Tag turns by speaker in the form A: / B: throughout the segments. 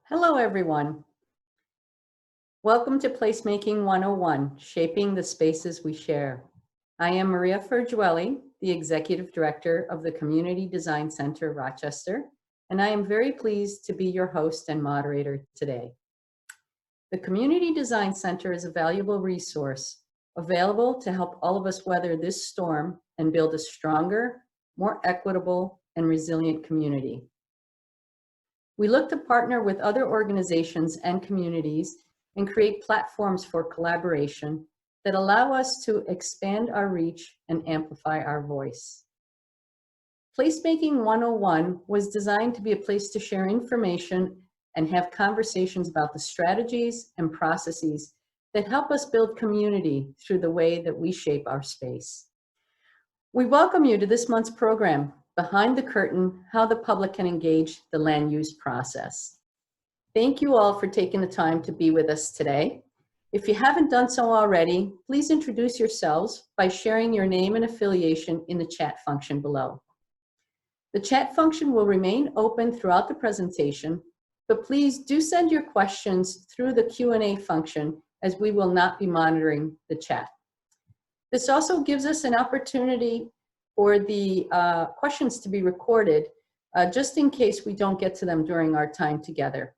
A: Hello, everyone. Welcome to Placemaking 101, Shaping the Spaces We Share. I am Maria Furgiuele, the Executive Director of the Community Design Center Rochester, and I am very pleased to be your host and moderator today. The Community Design Center is a valuable resource available to help all of us weather this storm and build a stronger, more equitable, and resilient community. We look to partner with other organizations and communities and create platforms for collaboration that allow us to expand our reach and amplify our voice. Placemaking 101 was designed to be a place to share information and have conversations about the strategies and processes that help us build community through the way that we shape our space. We welcome you to this month's program, Behind the Curtain, How the Public Can Engage the Land Use Process. Thank you all for taking the time to be with us today. If you haven't done so already, please introduce yourselves by sharing your name and affiliation in the chat function below. The chat function will remain open throughout the presentation, but please do send your questions through the Q&A function as we will not be monitoring the chat. This also gives us an opportunity for the questions to be recorded, just in case we don't get to them during our time together.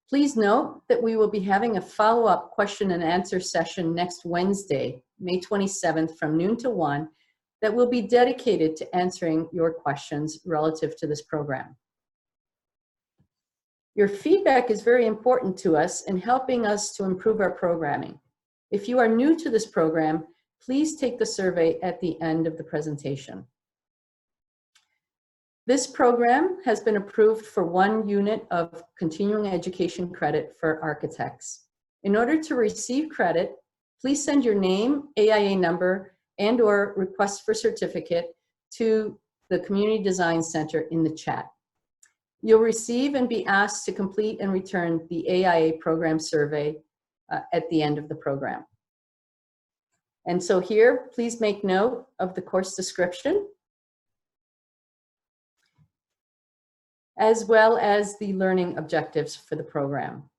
A: Please note that we will be having a follow-up question and answer session next Wednesday, May 27th from noon to 1, that will be dedicated to answering your questions relative to this program. Your feedback is very important to us in helping us to improve our programming. If you are new to this program, please take the survey at the end of the presentation. This program has been approved for 1 unit of continuing education credit for architects. In order to receive credit, please send your name, AIA number, and/or request for certificate to the Community Design Center in the chat. You'll receive and be asked to complete and return the AIA program survey at the end of the program. And so here, please make note of the course description, as well as the learning objectives for the program.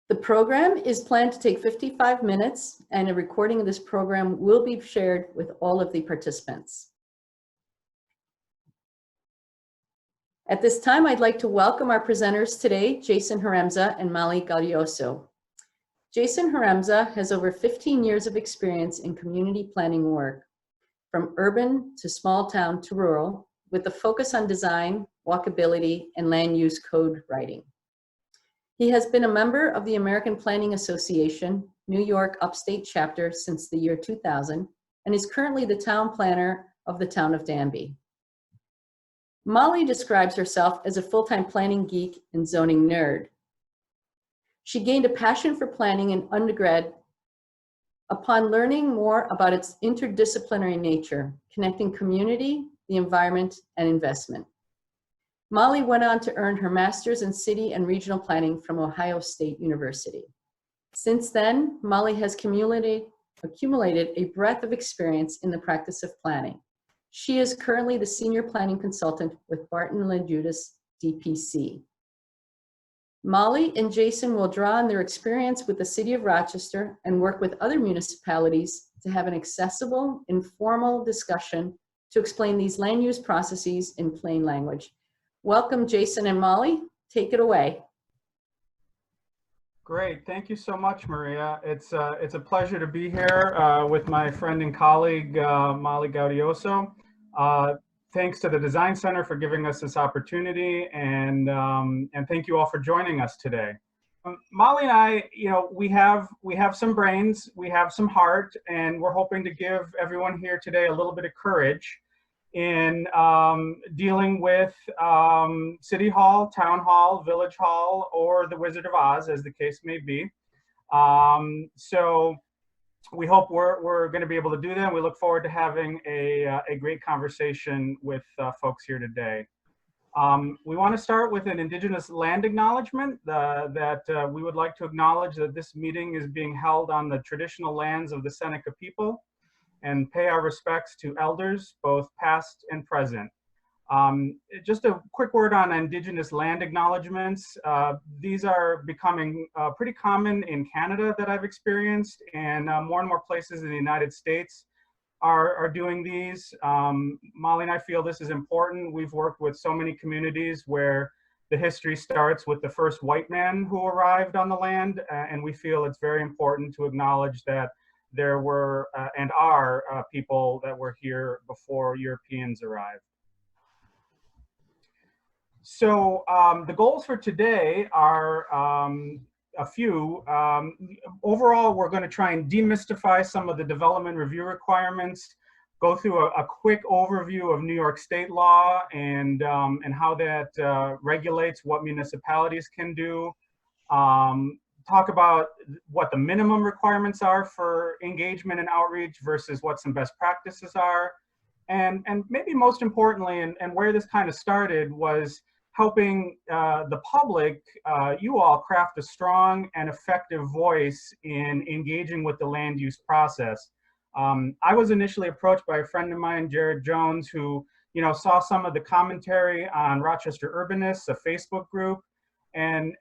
A: The program is planned to take 55 minutes, and a recording of this program will be shared with all of the participants. At this time, I'd like to welcome our presenters today, Jason Haremza and Molly Gaudioso. Jason Haremza has over 15 years of experience in community planning work, from urban to small town to rural, with a focus on design, walkability, and land use code writing. He has been a member of the American Planning Association, New York Upstate Chapter since the year 2000, and is currently the town planner of the town of Danby. Molly describes herself as a full-time planning geek and zoning nerd. She gained a passion for planning in undergrad upon learning more about its interdisciplinary nature, connecting community, the environment, and investment. Molly went on to earn her master's in city and regional planning from Ohio State University. Since then, Molly has accumulated a breadth of experience in the practice of planning. She is currently the senior planning consultant with Barton Judas DPC. Molly and Jason will draw on their experience with the City of Rochester and work with other municipalities to have an accessible, informal discussion to explain these land use processes in plain language. Welcome, Jason and Molly. Take it away.
B: Great. Thank you so much, Maria. It's a pleasure to be here with my friend and colleague, Molly Gaudioso. Thanks to the Design Center for giving us this opportunity, and thank you all for joining us today. Molly and I, we have some brains, we have some heart, and we're hoping to give everyone here today a little bit of courage in dealing with City Hall, Town Hall, Village Hall, or the Wizard of Oz, as the case may be. So we hope we're going to be able to do that. We look forward to having a great conversation with folks here today. We want to start with an Indigenous land acknowledgement that we would like to acknowledge that this meeting is being held on the traditional lands of the Seneca people and pay our respects to elders, both past and present. Just a quick word on Indigenous land acknowledgements. These are becoming pretty common in Canada that I've experienced, and more places in the United States are doing these. Molly and I feel this is important. We've worked with so many communities where the history starts with the first white man who arrived on the land, and we feel it's very important to acknowledge that there were and are people that were here before Europeans arrived. So the goals for today are a few. Overall, we're going to try and demystify some of the development review requirements, go through a quick overview of New York State law and how that regulates what municipalities can do. Talk about what the minimum requirements are for engagement and outreach versus what some best practices are. And maybe most importantly, and where this kind of started was helping the public, you all, craft a strong and effective voice in engaging with the land use process. I was initially approached by a friend of mine, Jared Jones, who saw some of the commentary on Rochester Urbanists, a Facebook group, and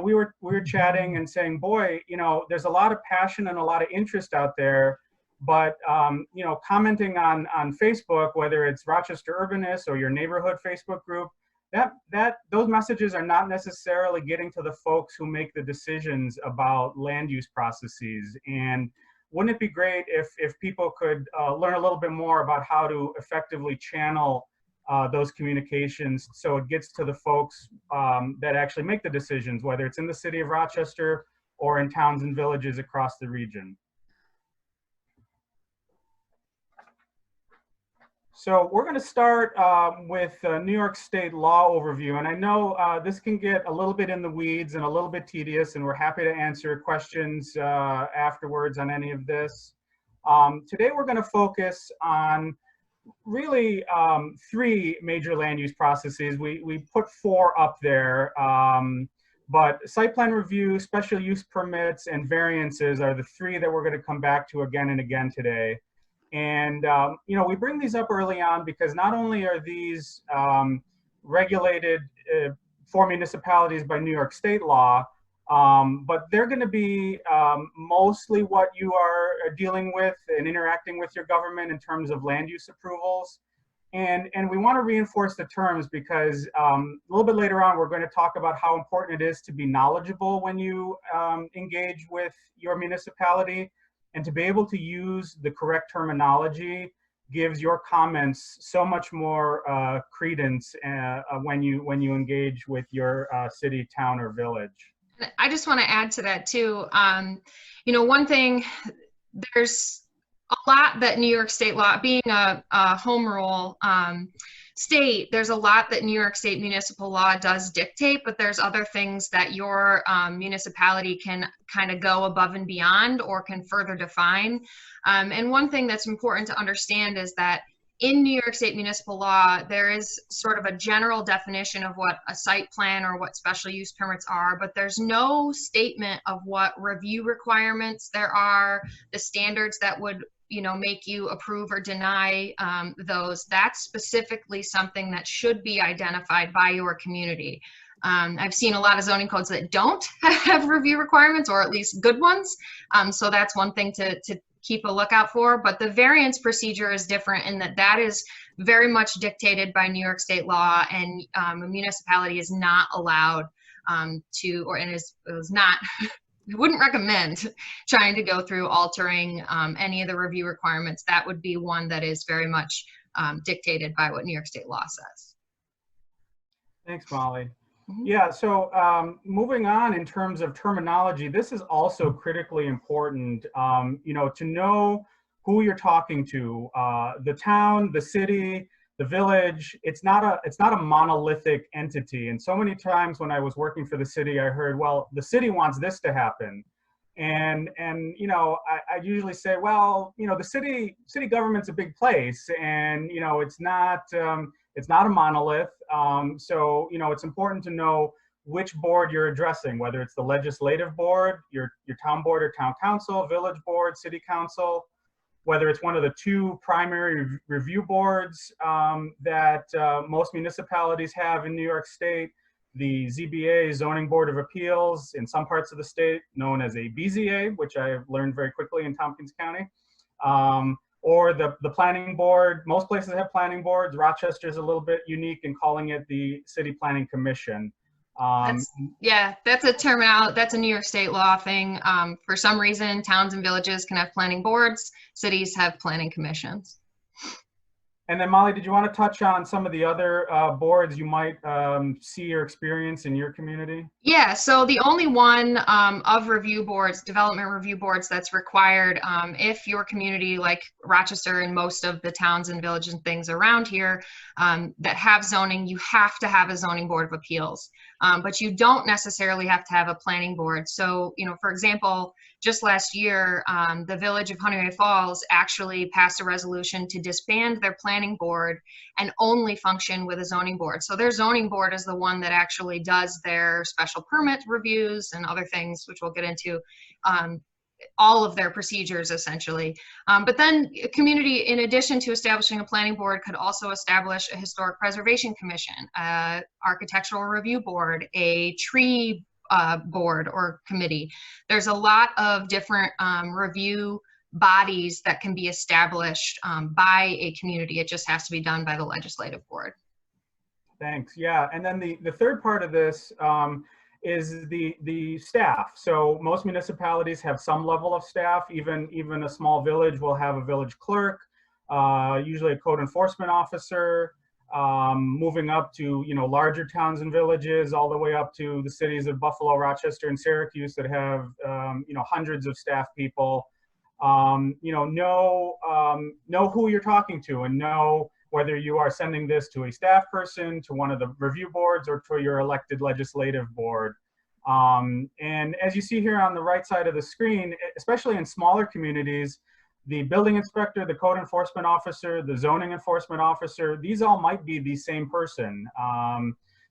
B: we were chatting and saying, boy, there's a lot of passion and a lot of interest out there. But commenting on Facebook, whether it's Rochester Urbanists or your neighborhood Facebook group, those messages are not necessarily getting to the folks who make the decisions about land use processes. And wouldn't it be great if people could learn a little bit more about how to effectively channel those communications so it gets to the folks that actually make the decisions, whether it's in the city of Rochester or in towns and villages across the region. So we're going to start with New York State law overview. And I know this can get a little bit in the weeds and a little bit tedious, and we're happy to answer questions afterwards on any of this. Today we're going to focus on really 3 major land use processes. We put 4 up there, but site plan review, special use permits, and variances are the 3 that we're going to come back to again and again today. And, we bring these up early on because not only are these regulated for municipalities by New York State law, but they're going to be mostly what you are dealing with and interacting with your government in terms of land use approvals. And we want to reinforce the terms because a little bit later on, we're going to talk about how important it is to be knowledgeable when you engage with your municipality. And to be able to use the correct terminology gives your comments so much more credence when you engage with your city, town, or village.
C: I just want to add to that too. One thing, there's a lot that New York State law, being a home rule state, there's a lot that New York State municipal law does dictate, but there's other things that your municipality can kind of go above and beyond or can further define. And one thing that's important to understand is that in New York State municipal law, there is sort of a general definition of what a site plan or what special use permits are, but there's no statement of what review requirements there are, the standards that would make you approve or deny those. That's specifically something that should be identified by your community. I've seen a lot of zoning codes that don't have review requirements, or at least good ones. So that's one thing to keep a lookout for. But the variance procedure is different in that is very much dictated by New York State law, and a municipality is not allowed wouldn't recommend trying to go through altering any of the review requirements. That would be one that is very much dictated by what New York State law says.
B: Thanks, Molly. Yeah, so moving on in terms of terminology, this is also critically important, to know who you're talking to, the town, the city, the village. It's not a monolithic entity. And so many times when I was working for the city, I heard, well, the city wants this to happen. And I usually say, well, the city government's a big place, and it's not a monolith. So it's important to know which board you're addressing, whether it's the legislative board, your town board or town council, village board, city council. whether it's one of the two primary review boards that most municipalities have in New York State, the ZBA, Zoning Board of Appeals, in some parts of the state known as a BZA, which I have learned very quickly in Tompkins County, or the planning board. Most places have planning boards. Rochester is a little bit unique in calling it the City Planning Commission.
C: That's a term out. That's a New York State law thing. For some reason, towns and villages can have planning boards. Cities have planning commissions.
B: And then Molly, did you want to touch on some of the other boards you might see or experience in your community?
C: Yeah, so the only one of review boards, development review boards, that's required if your community, like Rochester and most of the towns and villages and things around here that have zoning, you have to have a zoning board of appeals. But you don't necessarily have to have a planning board. So, you know, for example, just last year, the village of Furgiuele Falls actually passed a resolution to disband their planning board and only function with a zoning board. So their zoning board is the one that actually does their special permit reviews and other things, which we'll get into, all of their procedures essentially. But then a community, in addition to establishing a planning board, could also establish a historic preservation commission, architectural review board, a tree board or committee. There's a lot of different review bodies that can be established by a community. It just has to be done by the legislative board.
B: Thanks. Yeah, and then the third part of this is the staff. So most municipalities have some level of staff. Even a small village will have a village clerk, usually a code enforcement officer. Moving up to, you know, larger towns and villages, all the way up to the cities of Buffalo, Rochester, and Syracuse that have, you know, hundreds of staff people. You know who you're talking to and know whether you are sending this to a staff person, to one of the review boards, or to your elected legislative board. And as you see here on the right side of the screen, especially in smaller communities, the building inspector, the code enforcement officer, the zoning enforcement officer, these all might be the same person.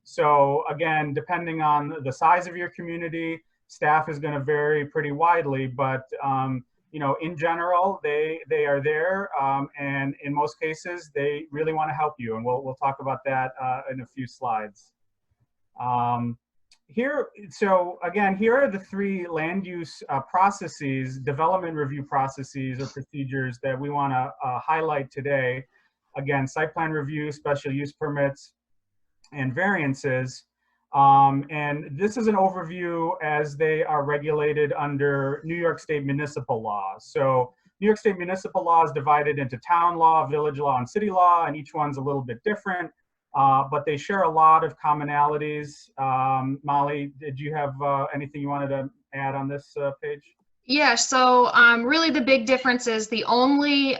B: So again, depending on the size of your community, staff is going to vary pretty widely, but you know, in general, they are there, and in most cases, they really want to help you, and we'll talk about that in a few slides. So again, here are the three land use processes, development review processes or procedures that we want to highlight today. Again, site plan review, special use permits, and variances. And this is an overview as they are regulated under New York State municipal law. So New York State municipal law is divided into town law, village law, and city law, and each one's a little bit different. But they share a lot of commonalities. Molly, did you have anything you wanted to add on this page?
C: Yeah, so really the big difference is the only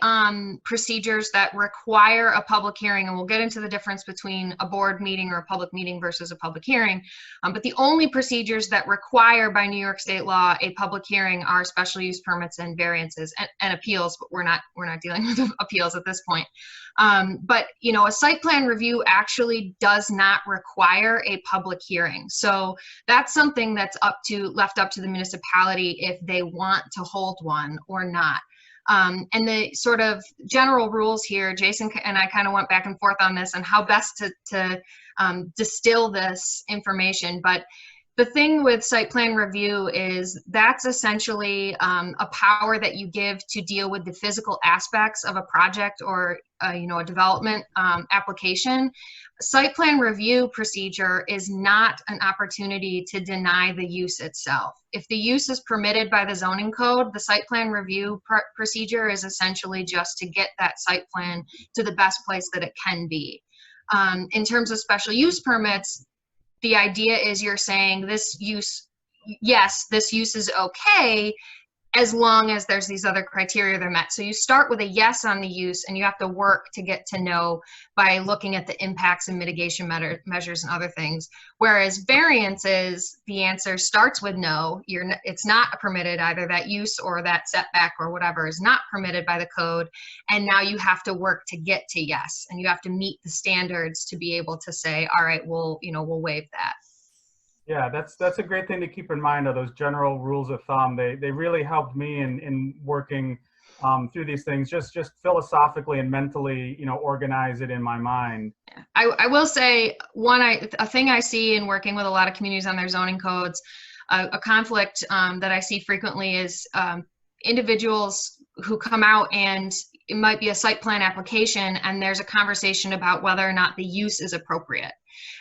C: procedures that require a public hearing, and we'll get into the difference between a board meeting or a public meeting versus a public hearing, but the only procedures that require by New York State law a public hearing are special use permits and variances and appeals, but we're not dealing with appeals at this point. But you know, a site plan review actually does not require a public hearing. So that's something that's left up to the municipality if they want to hold one or not. And the sort of general rules here, Jason and I kind of went back and forth on this and how best to distill this information. But the thing with site plan review is that's essentially a power that you give to deal with the physical aspects of a project or you know, a development application. Site plan review procedure is not an opportunity to deny the use itself. If the use is permitted by the zoning code, the site plan review procedure is essentially just to get that site plan to the best place that it can be. In terms of special use permits, the idea is you're saying this use, yes, this use is okay, as long as there's these other criteria that are met. So you start with a yes on the use, and you have to work to get to no by looking at the impacts and mitigation measures and other things. Whereas variances, the answer starts with no. It's not permitted, either that use or that setback or whatever is not permitted by the code. And now you have to work to get to yes, and you have to meet the standards to be able to say, all right, we'll waive that.
B: Yeah, that's a great thing to keep in mind, of those general rules of thumb. They really helped me in working through these things, just philosophically and mentally, you know, organize it in my mind.
C: I will say a thing I see in working with a lot of communities on their zoning codes, a conflict that I see frequently is individuals who come out and it might be a site plan application and there's a conversation about whether or not the use is appropriate.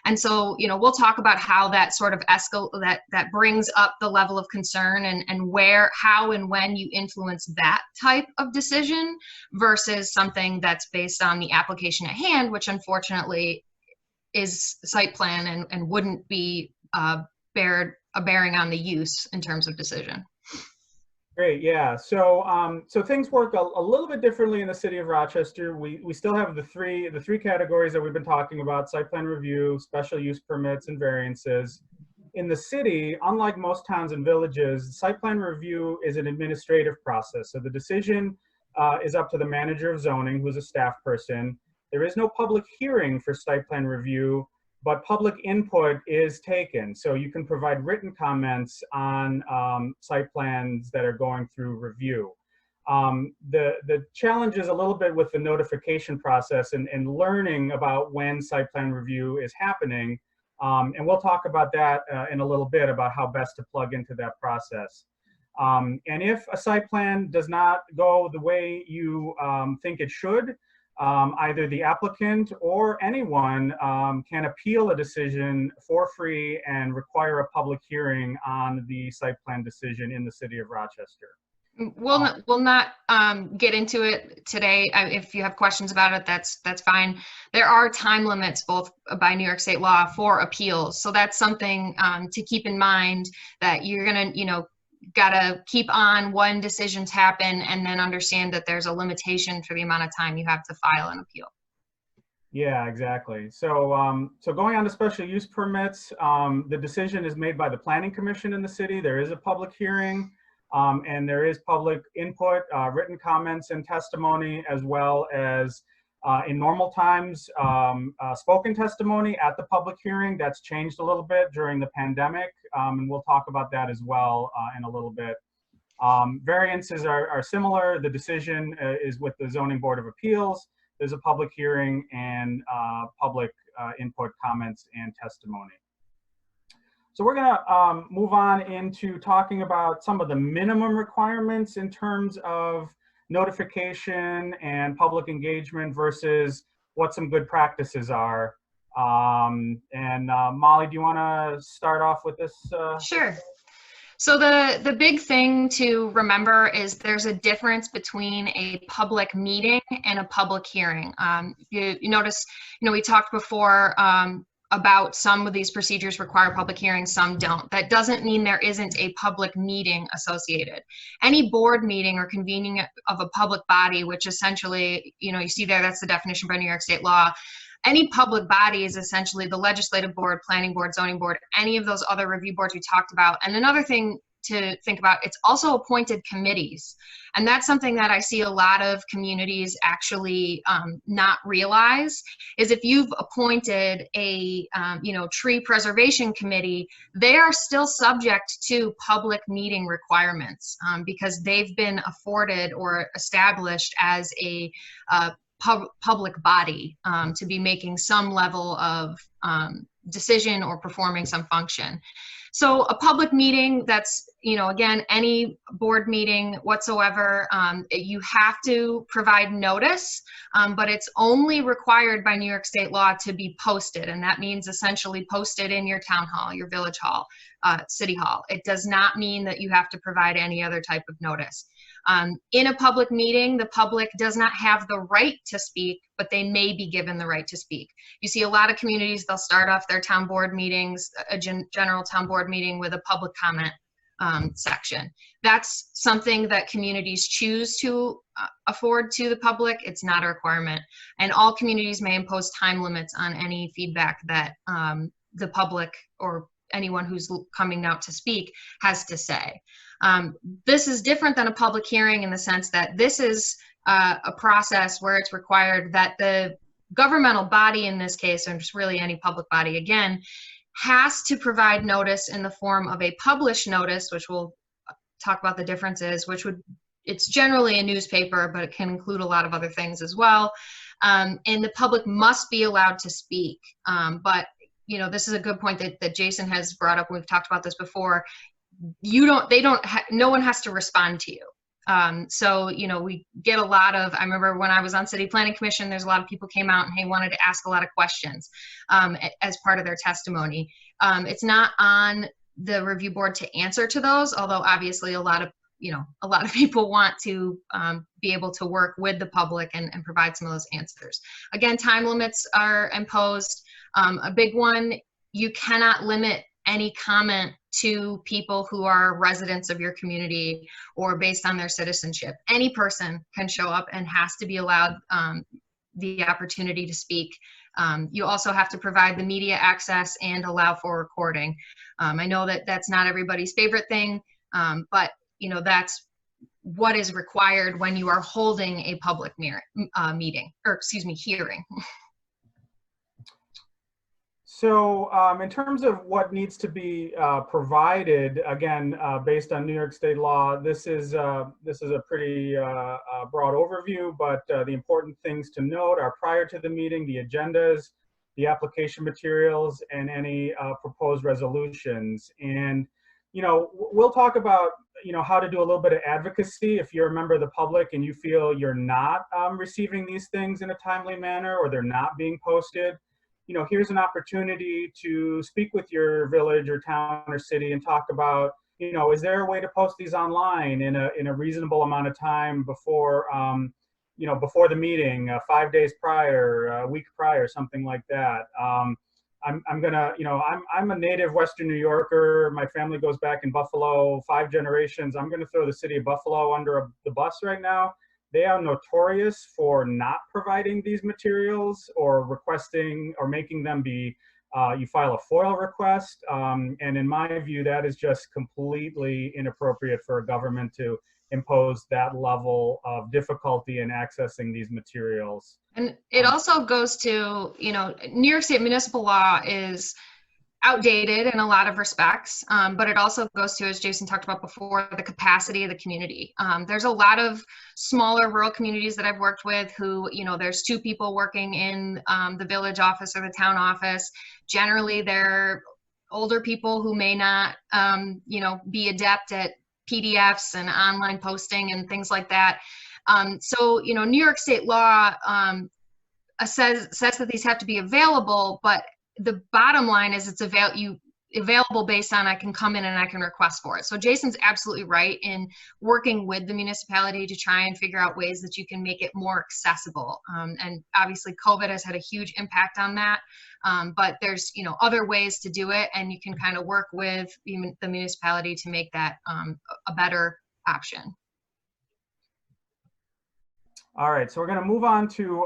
C: And so, you know, we'll talk about how that sort of that brings up the level of concern and where, how and when you influence that type of decision versus something that's based on the application at hand, which unfortunately is site plan and wouldn't be a bearing on the use in terms of decision.
B: Great, yeah. So so things work a little bit differently in the city of Rochester. We still have the three categories that we've been talking about: site plan review, special use permits, and variances. In the city, unlike most towns and villages, site plan review is an administrative process. So the decision is up to the manager of zoning, who's a staff person. There is no public hearing for site plan review, but public input is taken. So you can provide written comments on site plans that are going through review. The challenge is a little bit with the notification process and learning about when site plan review is happening. And we'll talk about that in a little bit, about how best to plug into that process. And if a site plan does not go the way you think it should, either the applicant or anyone can appeal a decision for free and require a public hearing on the site plan decision in the city of Rochester.
C: We'll not get into it today. If you have questions about it, that's fine. There are time limits, both by New York State law, for appeals. So that's something to keep in mind, that you're gonna, you know, gotta keep on when decisions happen, and then understand that there's a limitation for the amount of time you have to file an appeal.
B: Yeah, exactly. So so going on to special use permits, the decision is made by the Planning Commission in the city. There is a public hearing, and there is public input, written comments and testimony, as well as in normal times, spoken testimony at the public hearing. That's changed a little bit during the pandemic, and we'll talk about that as well in a little bit. Variances are similar. The decision is with the Zoning Board of Appeals. There's a public hearing and public input, comments, and testimony. So we're gonna move on into talking about some of the minimum requirements in terms of notification and public engagement versus what some good practices are. Molly, do you want to start off with this?
C: Sure. So the big thing to remember is there's a difference between a public meeting and a public hearing. You notice, you know, we talked before about some of these procedures require public hearings, some don't. That doesn't mean there isn't a public meeting associated. Any board meeting or convening of a public body, which essentially, you know, you see there, that's the definition by New York State law. Any public body is essentially the legislative board, planning board, zoning board, any of those other review boards we talked about. And another thing to think about, it's also appointed committees. And that's something that I see a lot of communities actually not realize, is if you've appointed a you know, tree preservation committee, they are still subject to public meeting requirements because they've been afforded or established as a public body to be making some level of decision or performing some function. So a public meeting, that's, you know, again, any board meeting whatsoever, you have to provide notice, but it's only required by New York State law to be posted. And that means essentially posted in your town hall, your village hall, city hall. It does not mean that you have to provide any other type of notice. In a public meeting, the public does not have the right to speak, but they may be given the right to speak. You see a lot of communities, they'll start off their town board meetings, a general town board meeting, with a public comment section. That's something that communities choose to afford to the public. It's not a requirement. And all communities may impose time limits on any feedback that the public or anyone who's coming out to speak has to say. This is different than a public hearing in the sense that this is a process where it's required that the governmental body, in this case, and just really any public body again, has to provide notice in the form of a published notice, which we'll talk about the differences, which would it's generally a newspaper, but it can include a lot of other things as well. And the public must be allowed to speak. But this is a good point that Jason has brought up. We've talked about this before. No one has to respond to you. So, we get a lot of, I remember when I was on City Planning Commission, there's a lot of people came out and wanted to ask a lot of questions as part of their testimony. It's not on the review board to answer to those, although obviously a lot of people want to be able to work with the public and provide some of those answers. Again, time limits are imposed. A big one, you cannot limit any comment to people who are residents of your community or based on their citizenship. Any person can show up and has to be allowed the opportunity to speak. You also have to provide the media access and allow for recording. I know that that's not everybody's favorite thing, but that's what is required when you are holding a public hearing.
B: So in terms of what needs to be provided, again, based on New York State law, this is a pretty broad overview, but the important things to note are prior to the meeting, the agendas, the application materials, and any proposed resolutions. And, we'll talk about, how to do a little bit of advocacy if you're a member of the public and you feel you're not receiving these things in a timely manner or they're not being posted. Here's an opportunity to speak with your village or town or city and talk about, is there a way to post these online in a reasonable amount of time before, before the meeting, 5 days prior, a week prior, something like that. I'm a native Western New Yorker. My family goes back in Buffalo 5 generations. I'm gonna throw the city of Buffalo under the bus right now. They are notorious for not providing these materials or requesting or making them be, you file a FOIL request. And in my view, that is just completely inappropriate for a government to impose that level of difficulty in accessing these materials.
C: And it also goes to, New York State municipal law is outdated in a lot of respects, but it also goes to, as Jason talked about before, the capacity of the community. There's a lot of smaller rural communities that I've worked with who, there's 2 people working in the village office or the town office. Generally, they're older people who may not, be adept at PDFs and online posting and things like that. So, New York State law says that these have to be available, but the bottom line is it's available based on I can come in and I can request for it. So Jason's absolutely right in working with the municipality to try and figure out ways that you can make it more accessible. And obviously COVID has had a huge impact on that. But there's, other ways to do it, and you can kind of work with the municipality to make that a better option.
B: All right, so we're going to move on to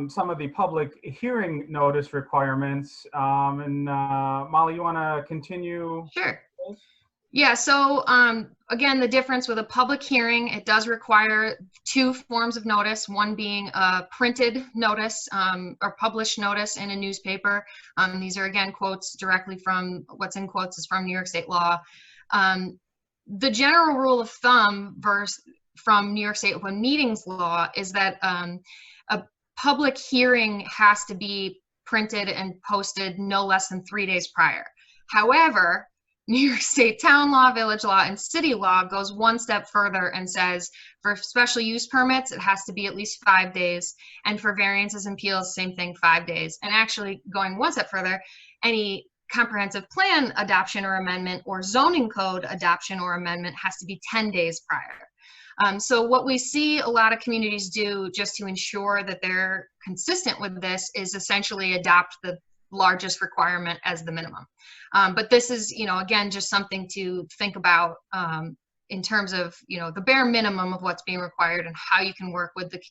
B: some of the public hearing notice requirements. And Molly, you want to continue?
C: Sure. Yeah, so again, the difference with a public hearing, it does require 2 forms of notice, one being a printed notice or published notice in a newspaper. These are, again, quotes directly from, what's in quotes is from New York State law. The general rule of thumb from New York State open meetings law is that a public hearing has to be printed and posted no less than 3 days prior. However, New York State town law, village law, and city law goes one step further and says for special use permits, it has to be at least 5 days. And for variances and appeals, same thing, 5 days. And actually going one step further, any comprehensive plan adoption or amendment or zoning code adoption or amendment has to be 10 days prior. So what we see a lot of communities do just to ensure that they're consistent with this is essentially adopt the largest requirement as the minimum. But this is, again, just something to think about in terms of, the bare minimum of what's being required and how you can work with the,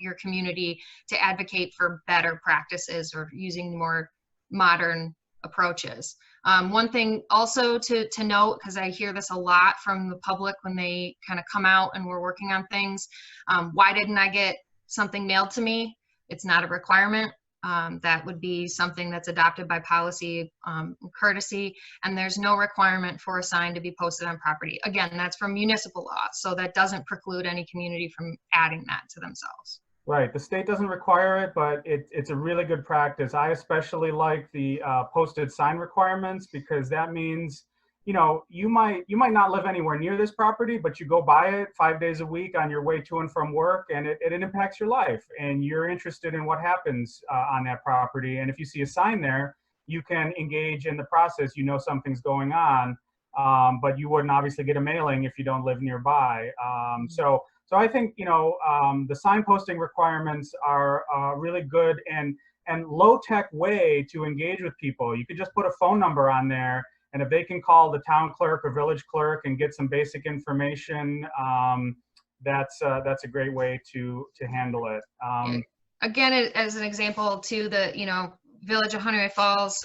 C: your community to advocate for better practices or using more modern approaches. One thing also to note, because I hear this a lot from the public when they kind of come out and we're working on things, why didn't I get something mailed to me? It's not a requirement. That would be something that's adopted by policy courtesy, and there's no requirement for a sign to be posted on property. Again, that's from municipal law, so that doesn't preclude any community from adding that to themselves.
B: Right, the state doesn't require it, but it's a really good practice. I especially like the posted sign requirements, because that means, you know, you might not live anywhere near this property, but you go by it 5 days a week on your way to and from work, and it impacts your life, and you're interested in what happens on that property. And if you see a sign there, you can engage in the process. You know something's going on, but you wouldn't obviously get a mailing if you don't live nearby. So I think, you know, the sign posting requirements are really good and low-tech way to engage with people. You could just put a phone number on there, and if they can call the town clerk or village clerk and get some basic information, that's a great way to handle it.
C: Again, as an example, to the, you know, Village of Honeyway Falls,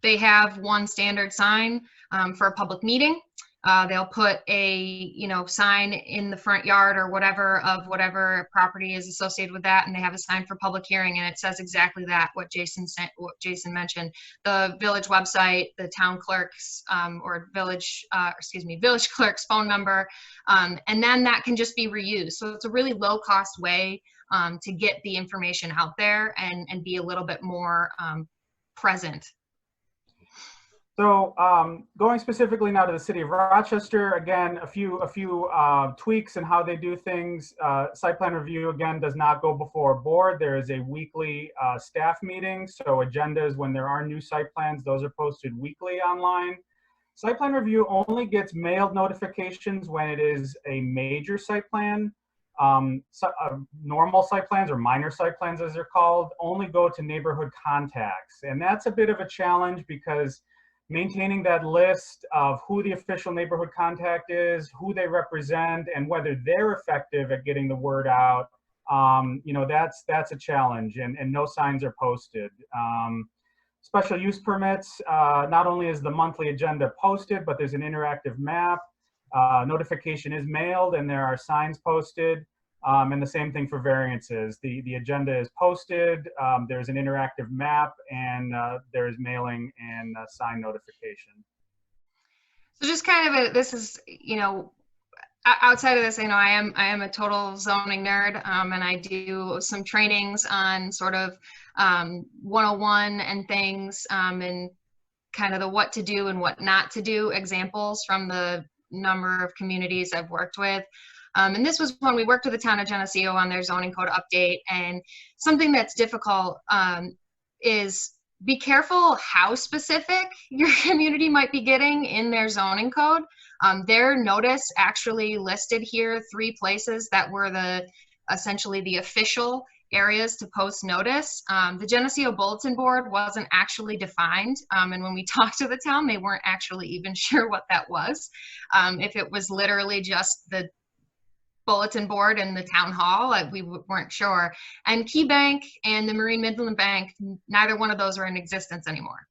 C: they have one standard sign for a public meeting. They'll put a, you know, sign in the front yard or whatever of whatever property is associated with that, and they have a sign for public hearing, and it says exactly that, what Jason mentioned. The village website, the town clerk's or village clerk's phone number, and then that can just be reused. So it's a really low cost way to get the information out there and be a little bit more present.
B: So going specifically now to the city of Rochester, again, a few tweaks in how they do things. Site plan review, again, does not go before a board. There is a weekly staff meeting. So agendas, when there are new site plans, those are posted weekly online. Site plan review only gets mailed notifications when it is a major site plan. Normal site plans, or minor site plans as they're called, only go to neighborhood contacts. And that's a bit of a challenge, because maintaining that list of who the official neighborhood contact is, who they represent, and whether they're effective at getting the word out, you know, that's a challenge, and no signs are posted. Special use permits, not only is the monthly agenda posted, but there's an interactive map. Notification is mailed, and there are signs posted. And the same thing for variances. The agenda is posted, there's an interactive map, and there's mailing and sign notification.
C: So just kind of this is, you know, outside of this, you know, I am a total zoning nerd, and I do some trainings on sort of 101 and things, and kind of the what to do and what not to do examples from the number of communities I've worked with. And this was when we worked with the town of Geneseo on their zoning code update. And something that's difficult is be careful how specific your community might be getting in their zoning code. Their notice actually listed here 3 places that were essentially the official areas to post notice. The Geneseo bulletin board wasn't actually defined, and when we talked to the town, they weren't actually even sure what that was. If it was literally just the bulletin board in the town hall, we weren't sure. And Key Bank and the Marine Midland Bank, neither one of those are in existence anymore.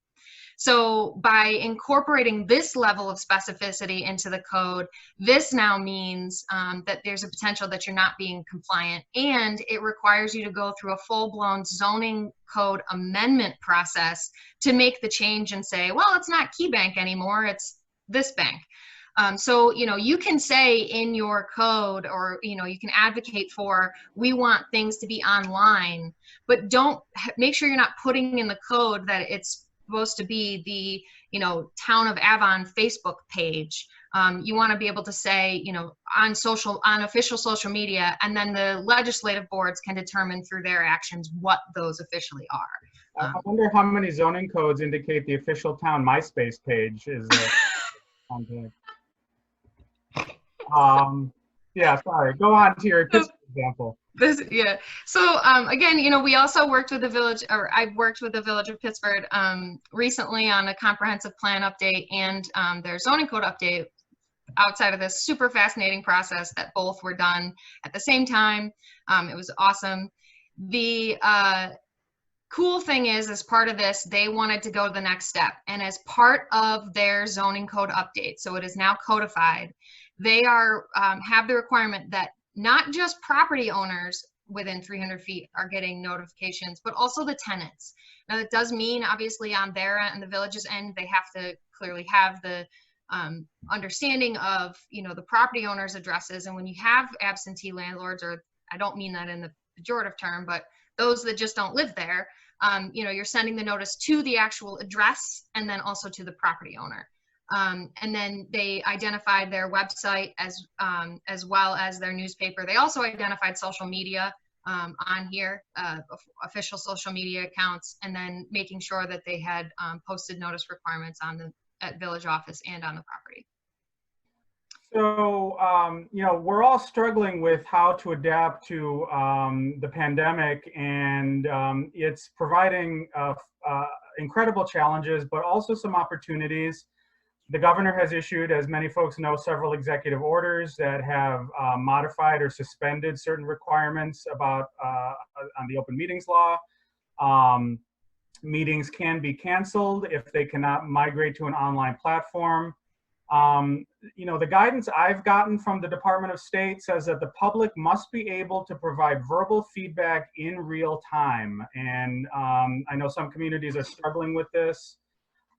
C: So by incorporating this level of specificity into the code, this now means that there's a potential that you're not being compliant, and it requires you to go through a full-blown zoning code amendment process to make the change and say, well, it's not Key Bank anymore, it's this bank. So, you know, you can say in your code, or, you know, you can advocate for, we want things to be online, but don't make sure you're not putting in the code that it's supposed to be the, you know, Town of Avon Facebook page. You want to be able to say, you know, on official social media, and then the legislative boards can determine through their actions what those officially are.
B: I wonder how many zoning codes indicate the official town MySpace page is contact. Yeah, sorry, go on to your example.
C: Yeah. So again, you know, we also worked with the village, or I've worked with the village of Pittsburgh recently on a comprehensive plan update and their zoning code update. Outside of this super fascinating process that both were done at the same time. It was awesome. The cool thing is, as part of this, they wanted to go to the next step. And as part of their zoning code update, so it is now codified, they are have the requirement that not just property owners, within 300 feet are getting notifications, but also the tenants. Now, that does mean, obviously, on their end and the village's end, they have to clearly have the understanding of, the property owner's addresses. And when you have absentee landlords, or I don't mean that in the pejorative term, but those that just don't live there, you're sending the notice to the actual address and then also to the property owner. And then they identified their website as well as their newspaper. They also identified social media on here, official social media accounts, and then making sure that they had posted notice requirements at village office and on the property.
B: So, we're all struggling with how to adapt to the pandemic, and it's providing incredible challenges, but also some opportunities. The governor has issued, as many folks know, several executive orders that have modified or suspended certain requirements about on the open meetings law. Meetings can be canceled if they cannot migrate to an online platform. The guidance I've gotten from the Department of State says that the public must be able to provide verbal feedback in real time. And I know some communities are struggling with this.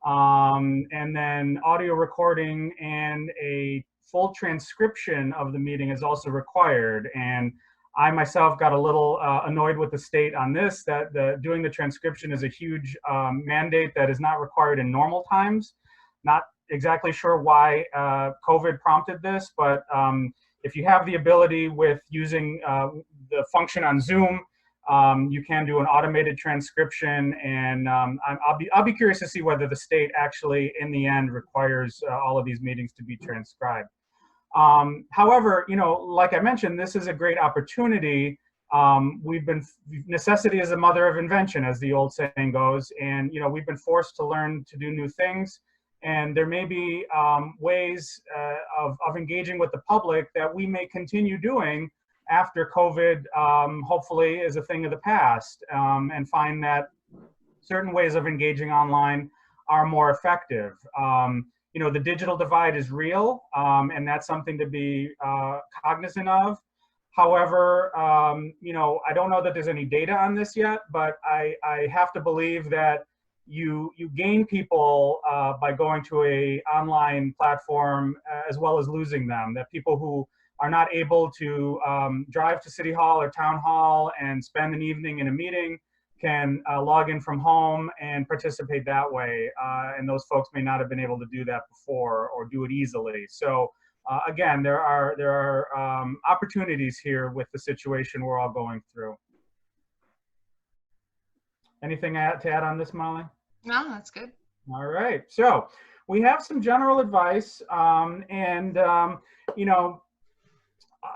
B: And then audio recording and a full transcription of the meeting is also required. And I myself got a little annoyed with the state on this, that doing the transcription is a huge mandate that is not required in normal times. Not exactly sure why COVID prompted this, but if you have the ability with using the function on Zoom, you can do an automated transcription, and I'll be curious to see whether the state actually, in the end, requires all of these meetings to be transcribed. However, like I mentioned, this is a great opportunity. Necessity is the mother of invention, as the old saying goes, and we've been forced to learn to do new things. And there may be ways of engaging with the public that we may continue doing after COVID, hopefully, is a thing of the past, and find that certain ways of engaging online are more effective. The digital divide is real, and that's something to be cognizant of. However, I don't know that there's any data on this yet, but I have to believe that you gain people by going to a online platform as well as losing them. That people who are not able to drive to City Hall or Town Hall and spend an evening in a meeting can log in from home and participate that way. And those folks may not have been able to do that before or do it easily. So again, there are opportunities here with the situation we're all going through. Anything to add on this, Molly?
C: No, that's good.
B: All right. So we have some general advice, and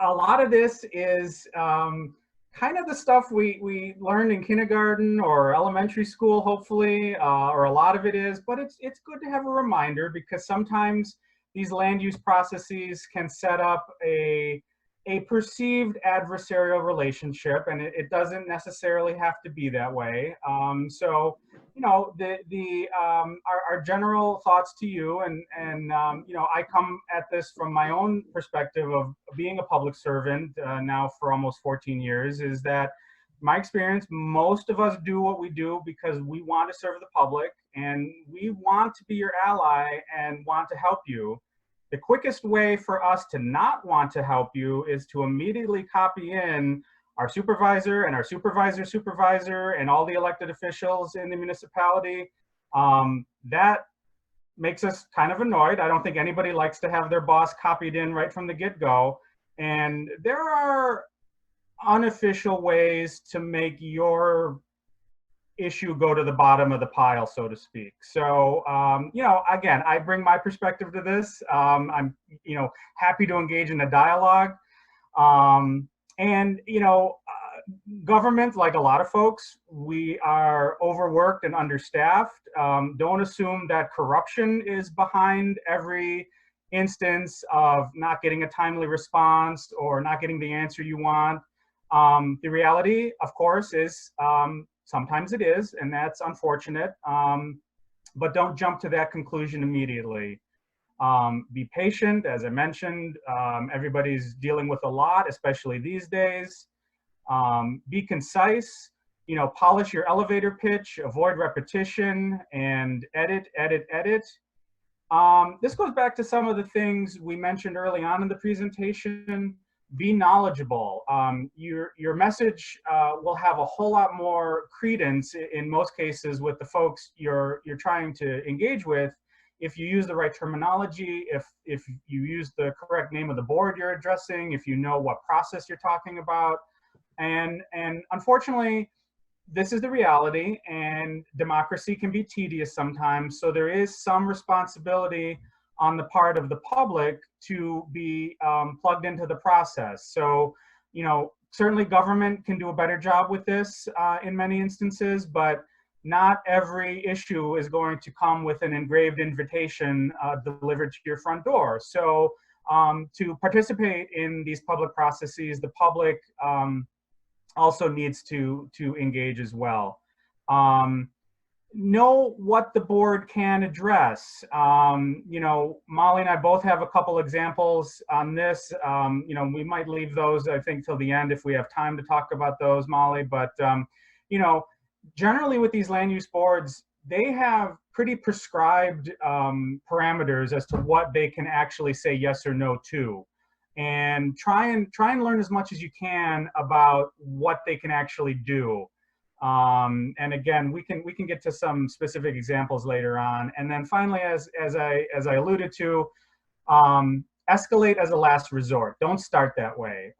B: a lot of this is kind of the stuff we learned in kindergarten or elementary school, hopefully, or a lot of it is, but it's good to have a reminder, because sometimes these land use processes can set up a perceived adversarial relationship, and it doesn't necessarily have to be that way. So, our general thoughts to you, and I come at this from my own perspective of being a public servant now for almost 14 years, is that my experience, most of us do what we do because we want to serve the public, and we want to be your ally and want to help you. The quickest way for us to not want to help you is to immediately copy in our supervisor and our supervisor's supervisor and all the elected officials in the municipality. That makes us kind of annoyed. I don't think anybody likes to have their boss copied in right from the get-go. And there are unofficial ways to make your issue go to the bottom of the pile, so to speak. So, again, I bring my perspective to this. I'm, happy to engage in a dialogue. Government, like a lot of folks, we are overworked and understaffed. Don't assume that corruption is behind every instance of not getting a timely response or not getting the answer you want. The reality, of course, is sometimes it is, and that's unfortunate, but don't jump to that conclusion immediately. Be patient, as I mentioned. Everybody's dealing with a lot, especially these days. Be concise, you know, polish your elevator pitch, avoid repetition, and edit, edit, edit. This goes back to some of the things we mentioned early on in the presentation. Be knowledgeable. Your message will have a whole lot more credence in most cases with the folks you're trying to engage with if you use the right terminology, if you use the correct name of the board you're addressing, if you know what process you're talking about. And unfortunately, this is the reality, and democracy can be tedious sometimes. So there is some responsibility on the part of the public to be plugged into the process. So, you know, certainly government can do a better job with this in many instances, but not every issue is going to come with an engraved invitation delivered to your front door. So to participate in these public processes, the public also needs to engage as well. Know what the board can address. You know, Molly and I both have a couple examples on this. You know, we might leave those, I think, till the end if we have time to talk about those, Molly. But, you know, generally with these land use boards, they have pretty prescribed parameters as to what they can actually say yes or no to. And try and learn as much as you can about what they can actually do. And again, we can get to some specific examples later on. And then finally, as I alluded to, escalate as a last resort. Don't start that way.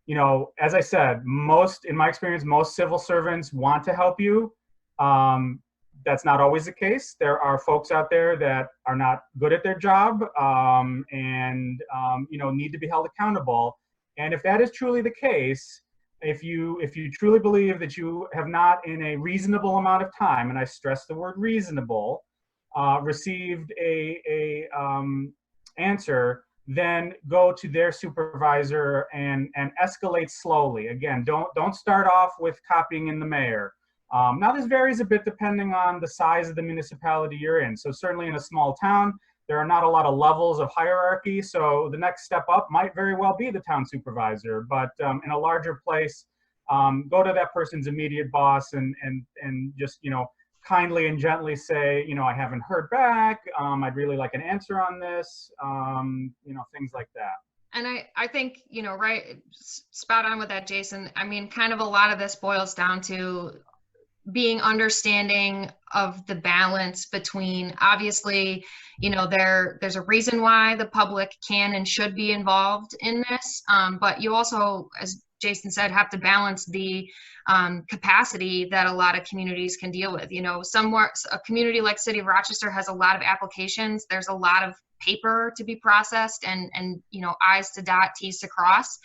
B: You know, as I said, in my experience, most civil servants want to help you. That's not always the case. There are folks out there that are not good at their job and you know, need to be held accountable. And if that is truly the case, if you truly believe that you have not in a reasonable amount of time, and I stress the word reasonable, received a answer, then go to their supervisor and escalate slowly. Again, don't start off with copying in the mayor. Now this varies a bit depending on the size of the municipality you're in. So certainly in a small town, there are not a lot of levels of hierarchy. So the next step up might very well be the town supervisor. But in a larger place, go to that person's immediate boss and just, you know, kindly and gently say, you know, I haven't heard back. I'd really like an answer on this. You know, things like that.
C: And I think, you know, right, spot on with that, Jason. I mean, kind of a lot of this boils down to being understanding of the balance between, obviously, you know, there's a reason why the public can and should be involved in this, but you also, as Jason said, have to balance the capacity that a lot of communities can deal with. You know, somewhere a community like City of Rochester has a lot of applications. There's a lot of paper to be processed and you know, I's to dot, T's to cross.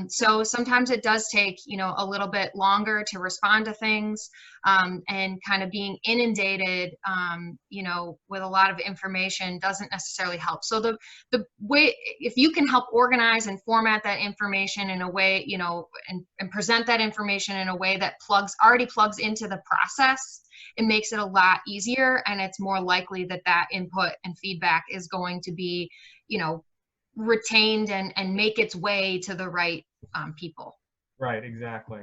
C: So sometimes it does take, you know, a little bit longer to respond to things, and kind of being inundated, you know, with a lot of information doesn't necessarily help. So the way, if you can help organize and format that information in a way, you know, and present that information in a way that already plugs into the process, it makes it a lot easier, and it's more likely that that input and feedback is going to be, you know, retained and make its way to the right people.
B: Right, exactly.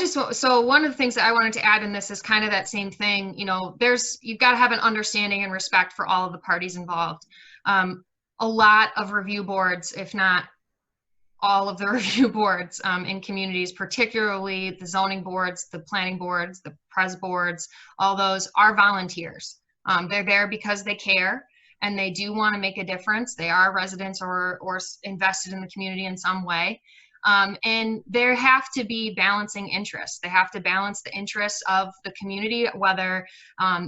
C: So one of the things that I wanted to add in this is kind of that same thing. You know, you've got to have an understanding and respect for all of the parties involved. A lot of review boards, if not all of the review boards in communities, particularly the zoning boards, the planning boards, the pres boards, all those are volunteers. They're there because they care and they do want to make a difference. They are residents or invested in the community in some way. And there have to be balancing interests. They have to balance the interests of the community, whether,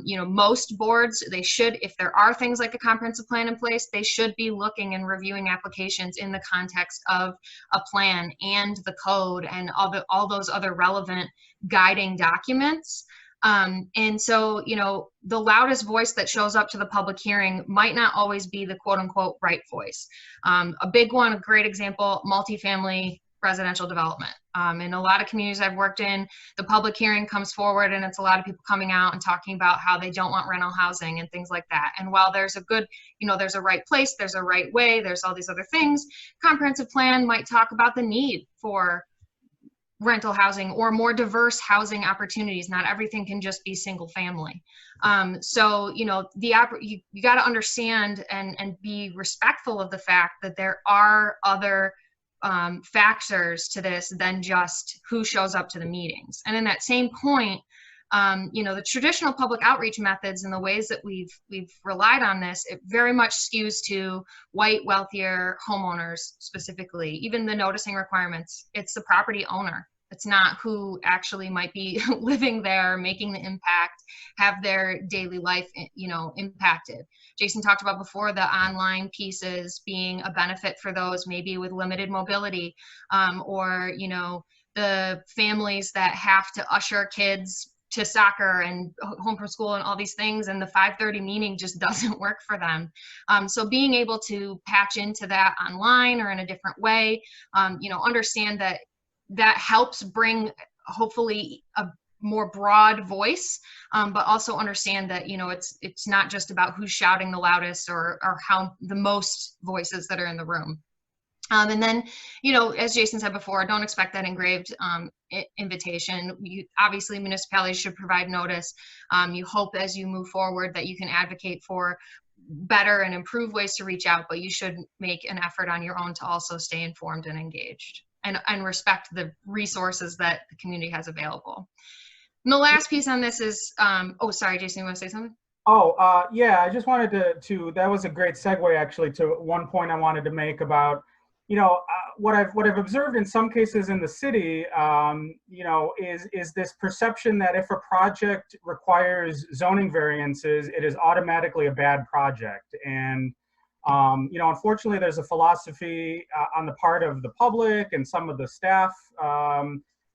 C: you know, most boards, they should, if there are things like a comprehensive plan in place, they should be looking and reviewing applications in the context of a plan and the code and all those other relevant guiding documents. And so, you know, the loudest voice that shows up to the public hearing might not always be the quote unquote right voice. A big one, a great example, multifamily residential development. In a lot of communities I've worked in, the public hearing comes forward and it's a lot of people coming out and talking about how they don't want rental housing and things like that. And while there's a good, there's a right place, there's a right way, there's all these other things, comprehensive plan might talk about the need for rental housing or more diverse housing opportunities. Not everything can just be single family. So, you got to understand and be respectful of the fact that there are other factors to this than just who shows up to the meetings. And in that same point, the traditional public outreach methods and the ways that we've relied on this, it very much skews to white, wealthier homeowners specifically. Even the noticing requirements, it's the property owner. It's not who actually might be living there, making the impact, have their daily life, impacted. Jason talked about before the online pieces being a benefit for those maybe with limited mobility, or, the families that have to usher kids to soccer and home from school and all these things, and the 5:30 meeting just doesn't work for them. So being able to patch into that online or in a different way, understand that helps bring hopefully a more broad voice, but also understand that, it's not just about who's shouting the loudest or how the most voices that are in the room. And then, as Jason said before, don't expect that engraved invitation. Obviously, municipalities should provide notice. You hope as you move forward that you can advocate for better and improved ways to reach out, but you should make an effort on your own to also stay informed and engaged and respect the resources that the community has available. And the last piece on this is, oh, sorry, Jason, you want to say something?
B: Oh, yeah, I just wanted to, that was a great segue actually to one point I wanted to make about, what I've observed in some cases in the city, is this perception that if a project requires zoning variances, it is automatically a bad project. And, unfortunately, there's a philosophy on the part of the public and some of the staff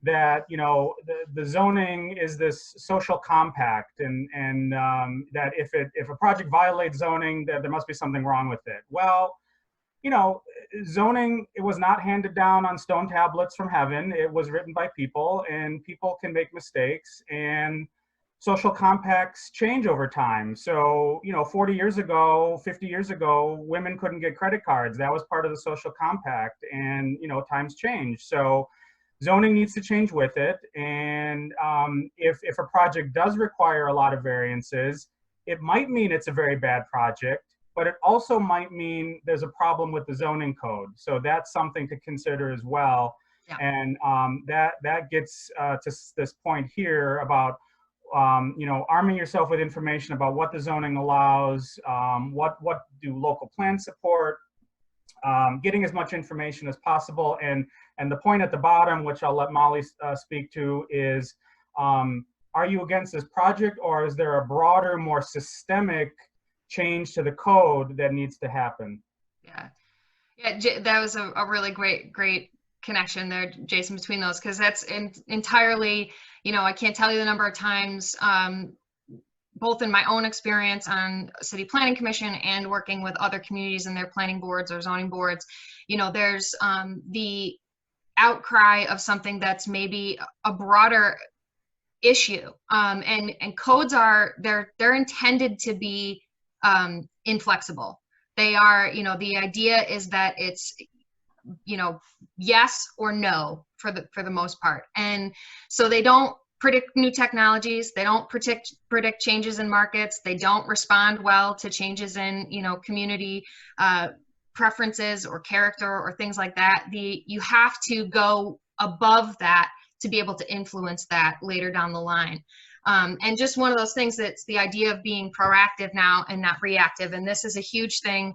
B: that, the zoning is this social compact, and that if a project violates zoning, that there must be something wrong with it. Well, zoning, it was not handed down on stone tablets from heaven. It was written by people, and people can make mistakes, and social compacts change over time. So, 40 years ago, 50 years ago, women couldn't get credit cards. That was part of the social compact, and, times change. So zoning needs to change with it. And if a project does require a lot of variances, it might mean it's a very bad project, but it also might mean there's a problem with the zoning code. So that's something to consider as well.
C: Yeah.
B: And that gets to this point here about, arming yourself with information about what the zoning allows, what do local plans support, getting as much information as possible. And the point at the bottom, which I'll let Molly speak to, is, are you against this project, or is there a broader, more systemic change to the code that needs to happen?
C: Yeah, that was a really great connection there, Jason, between those, because that's entirely, I can't tell you the number of times, both in my own experience on City Planning Commission and working with other communities and their planning boards or zoning boards, there's the outcry of something that's maybe a broader issue, and codes they're intended to be inflexible. They are, the idea is that it's, yes or no for the most part. And so they don't predict new technologies. They don't predict changes in markets. They don't respond well to changes in, community preferences or character or things like that. You have to go above that to be able to influence that later down the line. And just one of those things, that's the idea of being proactive now and not reactive. And this is a huge thing.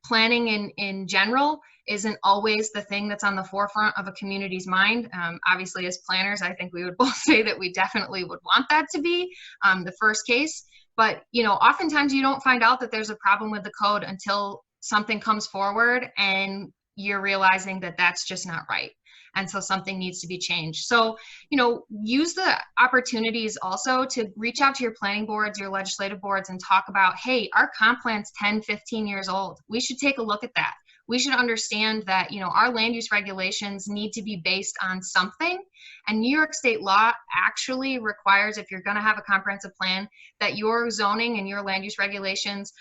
C: Planning in general isn't always the thing that's on the forefront of a community's mind. Obviously, as planners, I think we would both say that we definitely would want that to be the first case. But, oftentimes you don't find out that there's a problem with the code until something comes forward and you're realizing that that's just not right. And so something needs to be changed. So, use the opportunities also to reach out to your planning boards, your legislative boards, and talk about, hey, our comp plan's 10, 15 years old. We should take a look at that. we should understand that, you know, our land use regulations need to be based on something. And New York state law actually requires, if you're going to have a comprehensive plan, that your zoning and your land use regulations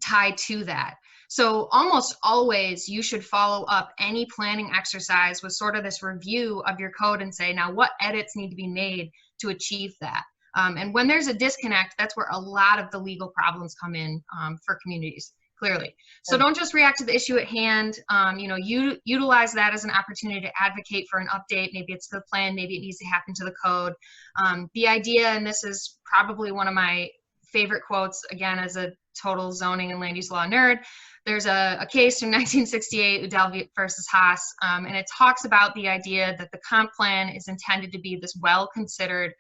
C: tie to that. So almost always you should follow up any planning exercise with sort of this review of your code and say, now what edits need to be made to achieve that? And when there's a disconnect, that's where a lot of the legal problems come in for communities, clearly. So don't just react to the issue at hand. You know, utilize that as an opportunity to advocate for an update. Maybe it's the plan, maybe it needs to happen to the code. The idea, and this is probably one of my favorite quotes, again, as a total zoning and land use law nerd, there's a case from 1968, Udall versus Haas, and it talks about the idea that the comp plan is intended to be this well-considered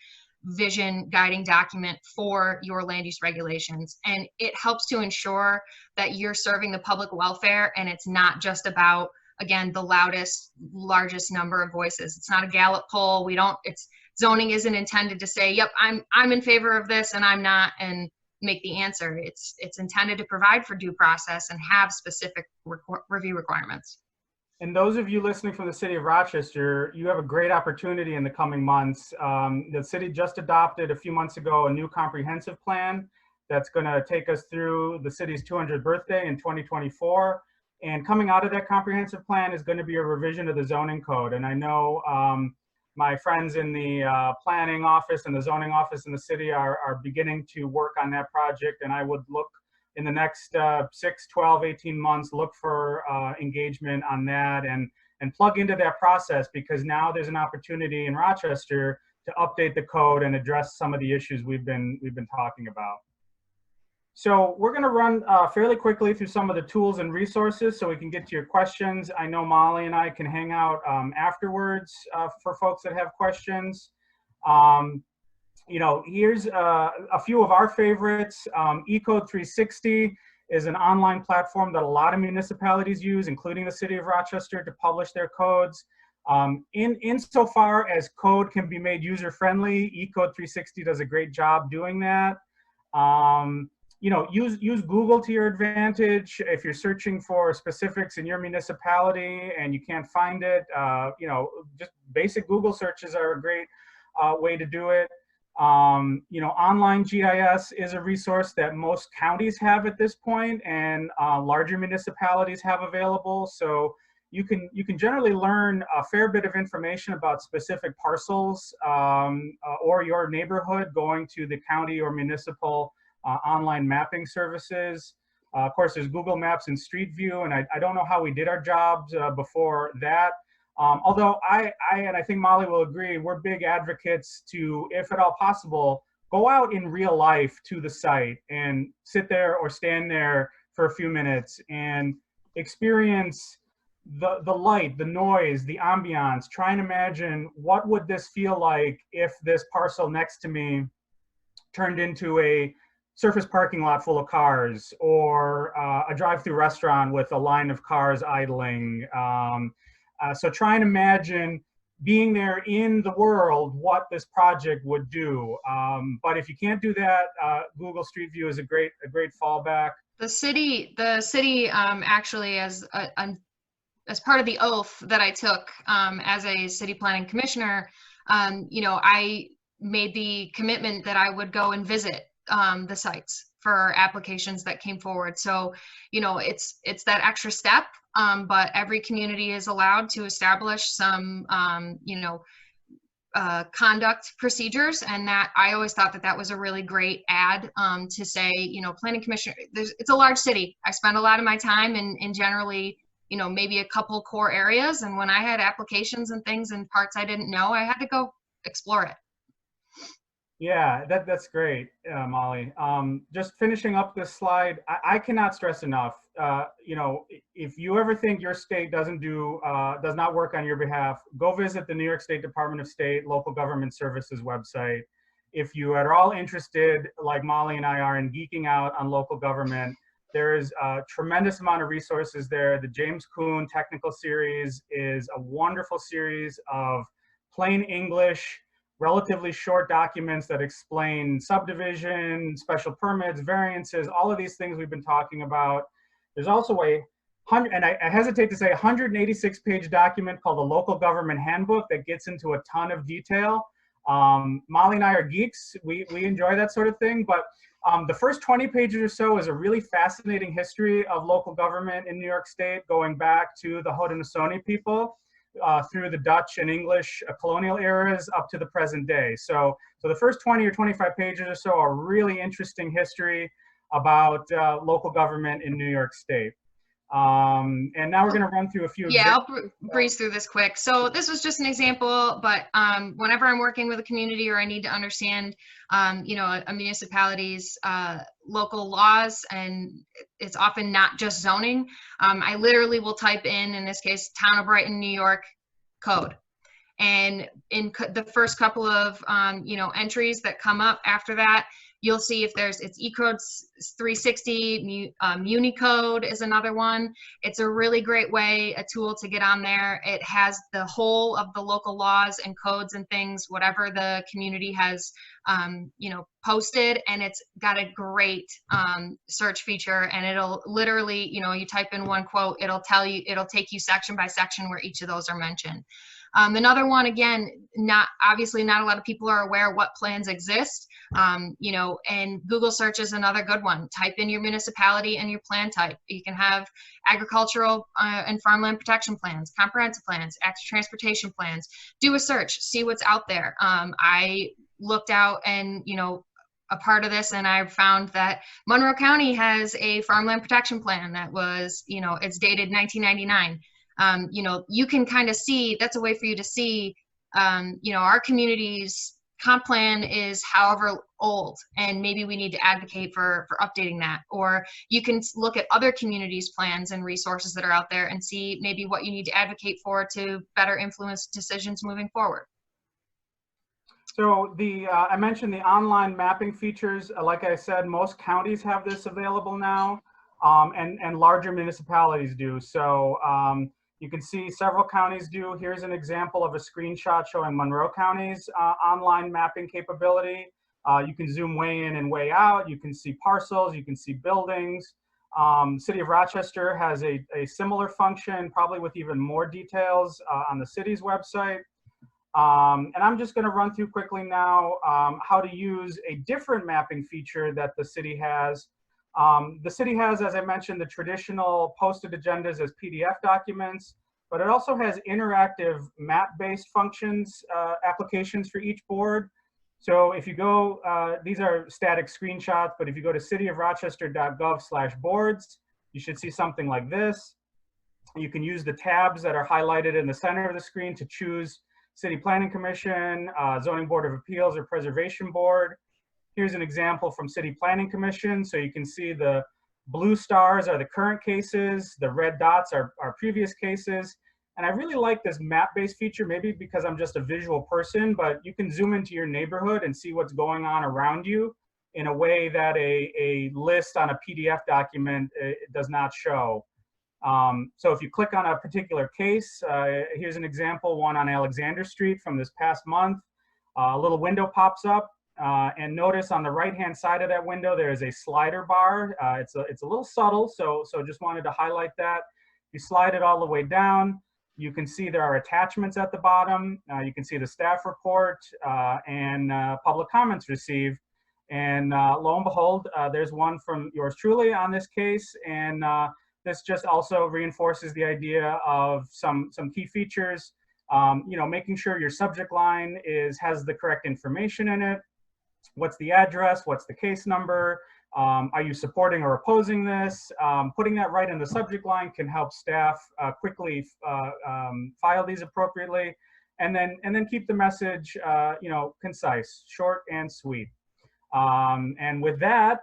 C: vision guiding document for your land use regulations. And it helps to ensure that you're serving the public welfare, and it's not just about, again, the loudest, largest number of voices. It's not a Gallup poll. Zoning isn't intended to say, yep, I'm in favor of this and I'm not, and make the answer. It's intended to provide for due process and have specific review requirements.
B: And those of you listening from the city of Rochester, you have a great opportunity in the coming months. The city just adopted a few months ago a new comprehensive plan that's going to take us through the city's 200th birthday in 2024. And coming out of that comprehensive plan is going to be a revision of the zoning code. And I know my friends in the planning office and the zoning office in the city are beginning to work on that project. And I would look in the next 6, 12, 18 months, look for engagement on that and plug into that process, because now there's an opportunity in Rochester to update the code and address some of the issues we've been talking about. So we're going to run fairly quickly through some of the tools and resources so we can get to your questions. I know Molly and I can hang out afterwards for folks that have questions. You know, here's a few of our favorites. eCode 360 is an online platform that a lot of municipalities use, including the city of Rochester, to publish their codes. Insofar as code can be made user-friendly, eCode 360 does a great job doing that. You know, use Google to your advantage. If you're searching for specifics in your municipality and you can't find it, you know, just basic Google searches are a great way to do it. You know, online GIS is a resource that most counties have at this point, and larger municipalities have available. So you can generally learn a fair bit of information about specific parcels or your neighborhood going to the county or municipal online mapping services. Of course, there's Google Maps and Street View, and I don't know how we did our jobs before that. Although I think Molly will agree, we're big advocates to, if at all possible, go out in real life to the site and sit there or stand there for a few minutes and experience the light, the noise, the ambiance. Try and imagine, what would this feel like if this parcel next to me turned into a surface parking lot full of cars, or a drive-through restaurant with a line of cars idling. So try and imagine being there in the world, what this project would do. But if you can't do that, Google Street View is a great fallback.
C: The city actually, as part of the oath that I took as a city planning commissioner, you know, I made the commitment that I would go and visit the sites for applications that came forward. So, you know, it's that extra step, but every community is allowed to establish some, you know, conduct procedures, and that I always thought that was a really great add to say, you know, planning commissioner, it's a large city. I spend a lot of my time in generally, you know, maybe a couple core areas, and when I had applications and things and parts I didn't know, I had to go explore it.
B: Yeah, that's great, Molly. Just finishing up this slide, I cannot stress enough, you know, if you ever think your state does not work on your behalf, go visit the New York State Department of State Local Government Services website. If you are all interested, like Molly and I are, in geeking out on local government, there is a tremendous amount of resources there. The James Kuhn Technical Series is a wonderful series of plain English, relatively short documents that explain subdivision, special permits, variances, all of these things we've been talking about. There's also a and I hesitate to say 186-page document called the Local Government Handbook that gets into a ton of detail. Molly and I are geeks. We enjoy that sort of thing, but the first 20 pages or so is a really fascinating history of local government in New York State, going back to the Haudenosaunee people through the Dutch and English colonial eras up to the present day. So the first 20 or 25 pages or so are really interesting history about local government in New York State. And now we're going to run through a few.
C: Yeah, I'll breeze through this quick. So this was just an example, but whenever I'm working with a community or I need to understand, you know, a municipality's local laws, and it's often not just zoning, I literally will type in this case, Town of Brighton, New York code. And in the first couple of, you know, entries that come up after that, you'll see if it's E-code 360, MUNICODE is another one. It's a really great way, a tool to get on there. It has the whole of the local laws and codes and things, whatever the community has, you know, posted, and it's got a great search feature, and it'll literally, you know, you type in one quote, it'll take you section by section where each of those are mentioned. Another one, again, obviously not a lot of people are aware what plans exist, you know, and Google search is another good one. Type in your municipality and your plan type. You can have agricultural and farmland protection plans, comprehensive plans, active transportation plans. Do a search, see what's out there. I looked out and, you know, a part of this, and I found that Monroe County has a farmland protection plan that was, you know, it's dated 1999. You know, you can kind of see, that's a way for you to see, you know, our community's comp plan is however old, and maybe we need to advocate for updating that. Or you can look at other communities' plans and resources that are out there and see maybe what you need to advocate for to better influence decisions moving forward.
B: So I mentioned the online mapping features. Like I said, most counties have this available now, and larger municipalities do. So you can see several counties do. Here's an example of a screenshot showing Monroe County's online mapping capability. You can zoom way in and way out. You can see parcels, you can see buildings. City of Rochester has a similar function, probably with even more details on the city's website. And I'm just going to run through quickly now how to use a different mapping feature that the city has. The city has, as I mentioned, the traditional posted agendas as PDF documents, but it also has interactive map-based functions, applications for each board. So if you go, these are static screenshots, but if you go to cityofrochester.gov/boards, you should see something like this. You can use the tabs that are highlighted in the center of the screen to choose City Planning Commission, Zoning Board of Appeals, or Preservation Board. Here's an example from City Planning Commission. So you can see the blue stars are the current cases, the red dots are previous cases. And I really like this map-based feature, maybe because I'm just a visual person, but you can zoom into your neighborhood and see what's going on around you in a way that a list on a PDF document does not show. So if you click on a particular case, here's an example, one on Alexander Street from this past month. A little window pops up, and notice on the right-hand side of that window, there is a slider bar. It's a little subtle, so just wanted to highlight that. You slide it all the way down. You can see there are attachments at the bottom. You can see the staff report and public comments received. And lo and behold, there's one from yours truly on this case. And this just also reinforces the idea of some key features. You know, making sure your subject line has the correct information in it. What's the address? What's the case number? Are you supporting or opposing this? Putting that right in the subject line can help staff quickly file these appropriately, and then keep the message, you know, concise, short and sweet. And with that,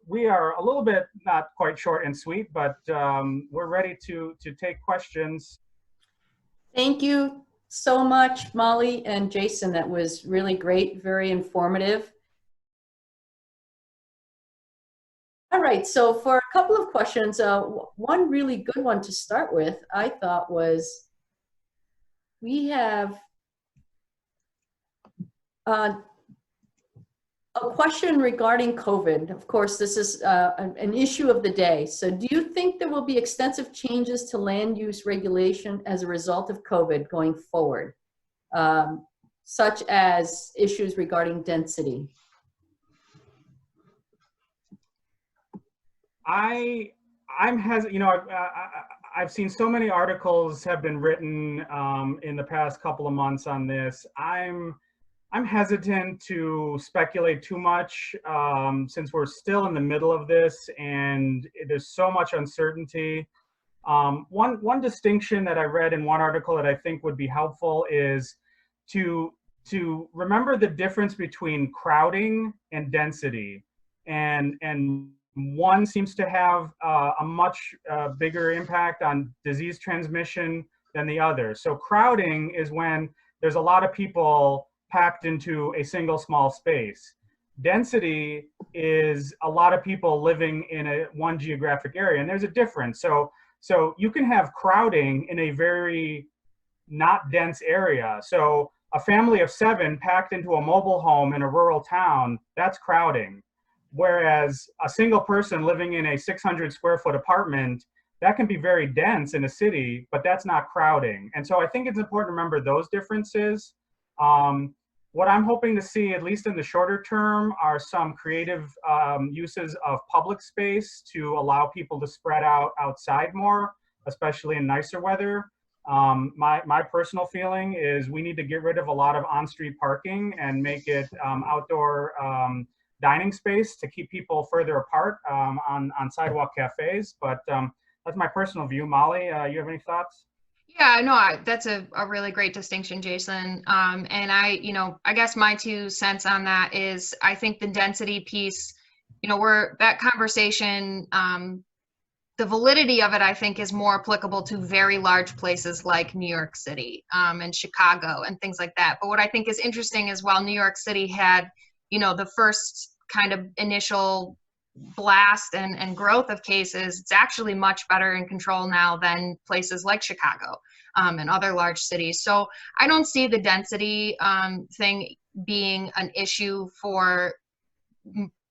B: we are a little bit not quite short and sweet, but we're ready to take questions.
A: Thank you so much, Molly and Jason. That was really great, very informative. All right, so for a couple of questions, one really good one to start with, I thought was, we have A question regarding COVID. Of course, this is an issue of the day. So do you think there will be extensive changes to land use regulation as a result of COVID going forward, such as issues regarding density?
B: I'm hesitant, you know, I've seen so many articles have been written in the past couple of months on this. I'm hesitant to speculate too much since we're still in the middle of this and there's so much uncertainty. One distinction that I read in one article that I think would be helpful is to remember the difference between crowding and density. And one seems to have a much bigger impact on disease transmission than the other. So crowding is when there's a lot of people packed into a single small space. Density is a lot of people living in one geographic area, and there's a difference. So you can have crowding in a very not dense area. So a family of 7 packed into a mobile home in a rural town, that's crowding. Whereas a single person living in a 600 square foot apartment, that can be very dense in a city, but that's not crowding. And so I think it's important to remember those differences. What I'm hoping to see, at least in the shorter term, are some creative uses of public space to allow people to spread out outside more, especially in nicer weather. My personal feeling is we need to get rid of a lot of on-street parking and make it outdoor dining space to keep people further apart on sidewalk cafes. But that's my personal view. Molly, you have any thoughts?
C: Yeah, no, that's a really great distinction, Jason. And I guess my 2 cents on that is I think the density piece, that conversation, the validity of it, I think, is more applicable to very large places like New York City and Chicago and things like that. But what I think is interesting is while New York City had, the first kind of initial blast and growth of cases, it's actually much better in control now than places like Chicago and other large cities. So I don't see the density thing being an issue for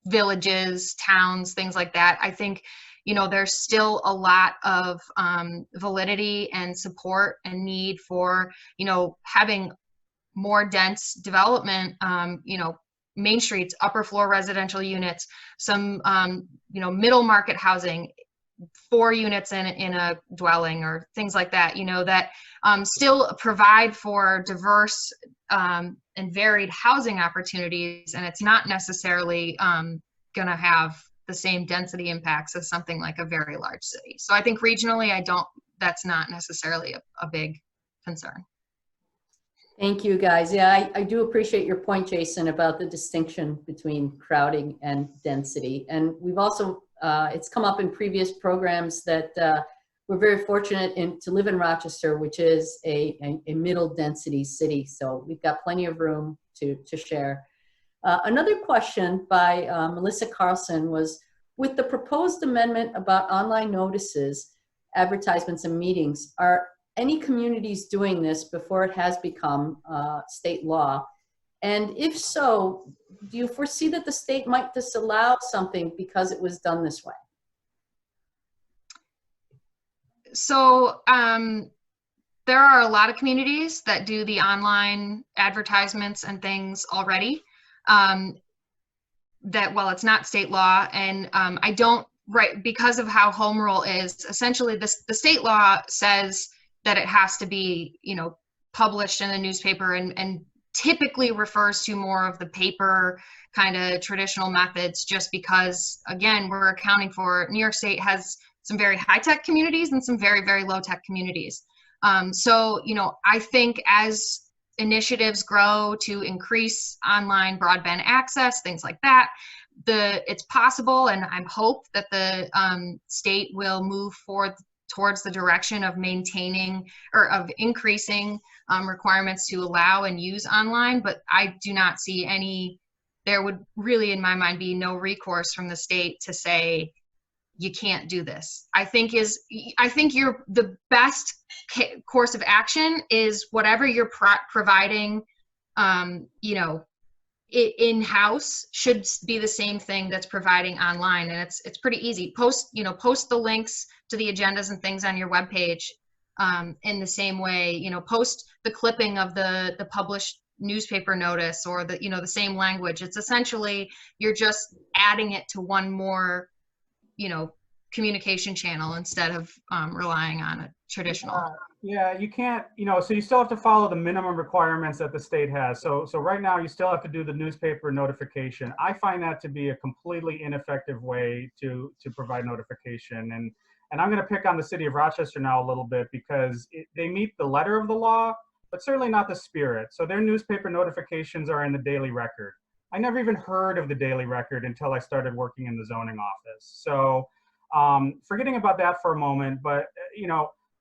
C: villages, towns, things like that. I think, there's still a lot of validity and support and need for, having more dense development, main streets, upper floor residential units, some, middle market housing, 4 units in a dwelling or things like that, that still provide for diverse and varied housing opportunities. And it's not necessarily going to have the same density impacts as something like a very large city. So I think regionally, that's not necessarily a big concern.
A: Thank you, guys. Yeah, I do appreciate your point, Jason, about the distinction between crowding and density. And we've also, it's come up in previous programs that we're very fortunate to live in Rochester, which is a middle density city. So we've got plenty of room to share. Another question by Melissa Carlson was, with the proposed amendment about online notices, advertisements, and meetings, are any communities doing this before it has become state law? And if so, do you foresee that the state might disallow something because it was done this way?
C: So there are a lot of communities that do the online advertisements and things already. That, well, it's not state law, and I don't, because of how home rule is, essentially the state law says that it has to be, published in the newspaper and typically refers to more of the paper kind of traditional methods, just because, again, we're accounting for, New York State has some very high-tech communities and some very, very low-tech communities. So, I think as initiatives grow to increase online broadband access, things like that, it's possible, and I hope that the state will move forward towards the direction of maintaining or of increasing requirements to allow and use online. But I do not see there would really, in my mind, be no recourse from the state to say, you can't do this. I think the best course of action is whatever you're providing, in-house should be the same thing that's providing online, and it's pretty easy. Post the links to the agendas and things on your webpage in the same way. Post the clipping of the published newspaper notice, or the same language. It's essentially you're just adding it to one more communication channel instead of relying on a traditional.
B: Yeah, you can't, so you still have to follow the minimum requirements that the state has. So right now you still have to do the newspaper notification. I find that to be a completely ineffective way to provide notification. And I'm going to pick on the city of Rochester now a little bit, because they meet the letter of the law, but certainly not the spirit. So their newspaper notifications are in the Daily Record. I never even heard of the Daily Record until I started working in the zoning office. So forgetting about that for a moment, but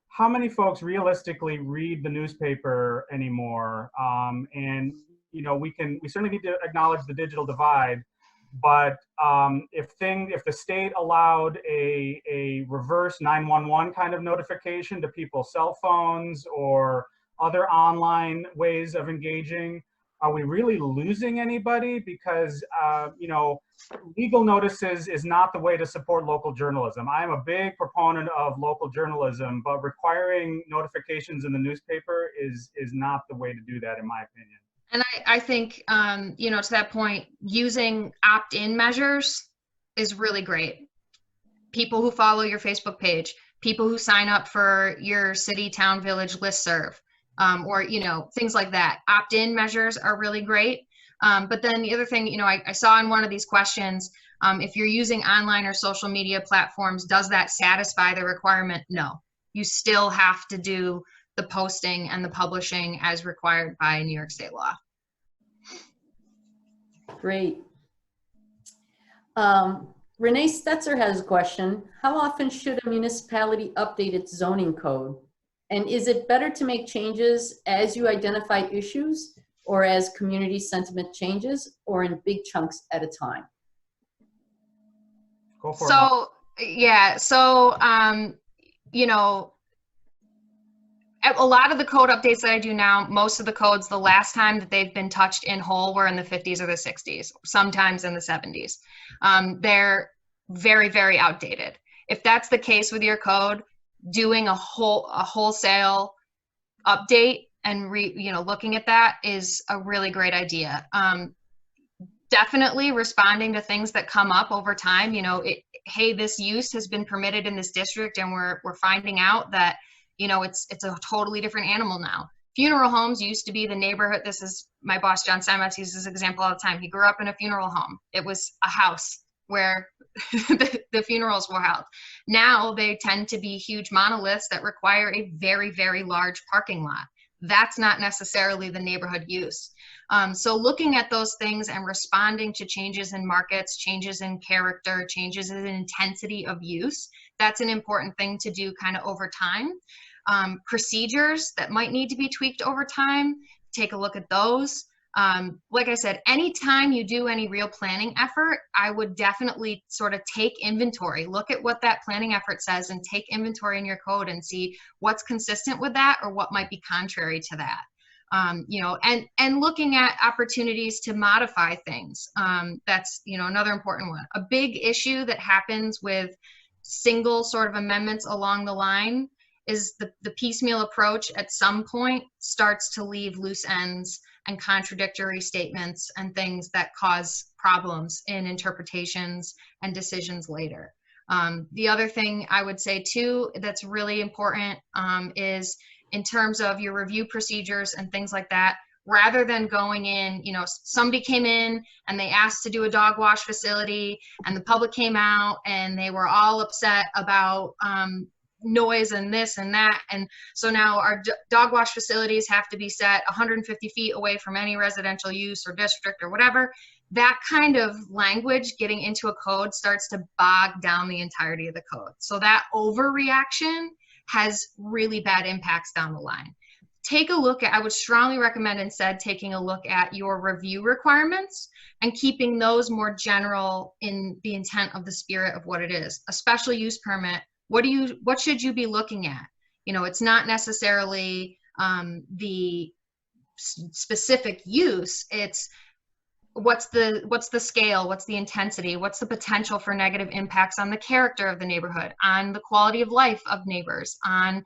B: how many folks realistically read the newspaper anymore? And we certainly need to acknowledge the digital divide, but if the state allowed a reverse 911 kind of notification to people's cell phones or other online ways of engaging, are we really losing anybody? Because legal notices is not the way to support local journalism. I'm a big proponent of local journalism, but requiring notifications in the newspaper is not the way to do that, in my opinion.
C: And I think, to that point, using opt-in measures is really great. People who follow your Facebook page, people who sign up for your city, town, village listserv, or things like that. Opt-in measures are really great. But then the other thing, I saw in one of these questions, if you're using online or social media platforms, does that satisfy the requirement? No. You still have to do the posting and the publishing as required by New York State law.
A: Great. Renee Stetzer has a question. How often should a municipality update its zoning code? And is it better to make changes as you identify issues, or as community sentiment changes, or in big chunks at a time?
B: Go for
C: it. Yeah. So, a lot of the code updates that I do now, most of the codes, the last time that they've been touched in whole were in the 50s or the 60s, sometimes in the 70s. They're very, very outdated. If that's the case with your code, doing a wholesale update and looking at that is a really great idea. Definitely responding to things that come up over time. Hey, this use has been permitted in this district, and we're finding out that it's a totally different animal now. Funeral homes used to be the neighborhood. This is my boss, John Steinmetz, uses this example all the time. He grew up in a funeral home. It was a house where the funerals were held. Now they tend to be huge monoliths that require a very, very large parking lot. That's not necessarily the neighborhood use. So looking at those things and responding to changes in markets, changes in character, changes in intensity of use, that's an important thing to do kind of over time. Procedures that might need to be tweaked over time, take a look at those. Like I said, anytime you do any real planning effort, I would definitely sort of take inventory, look at what that planning effort says, and take inventory in your code and see what's consistent with that or what might be contrary to that. And looking at opportunities to modify things. That's, another important one. A big issue that happens with single sort of amendments along the line is the piecemeal approach at some point starts to leave loose ends and contradictory statements and things that cause problems in interpretations and decisions later. The other thing I would say too that's really important is in terms of your review procedures and things like that, rather than going in, somebody came in and they asked to do a dog wash facility and the public came out and they were all upset about noise and this and that. And so now our dog wash facilities have to be set 150 feet away from any residential use or district or whatever. That kind of language getting into a code starts to bog down the entirety of the code. So that overreaction has really bad impacts down the line. Take a look at, I would strongly recommend instead taking a look at your review requirements and keeping those more general in the intent of the spirit of what it is. A special use permit, what should you be looking at? It's not necessarily the specific use, it's what's the scale, what's the intensity, what's the potential for negative impacts on the character of the neighborhood, on the quality of life of neighbors, on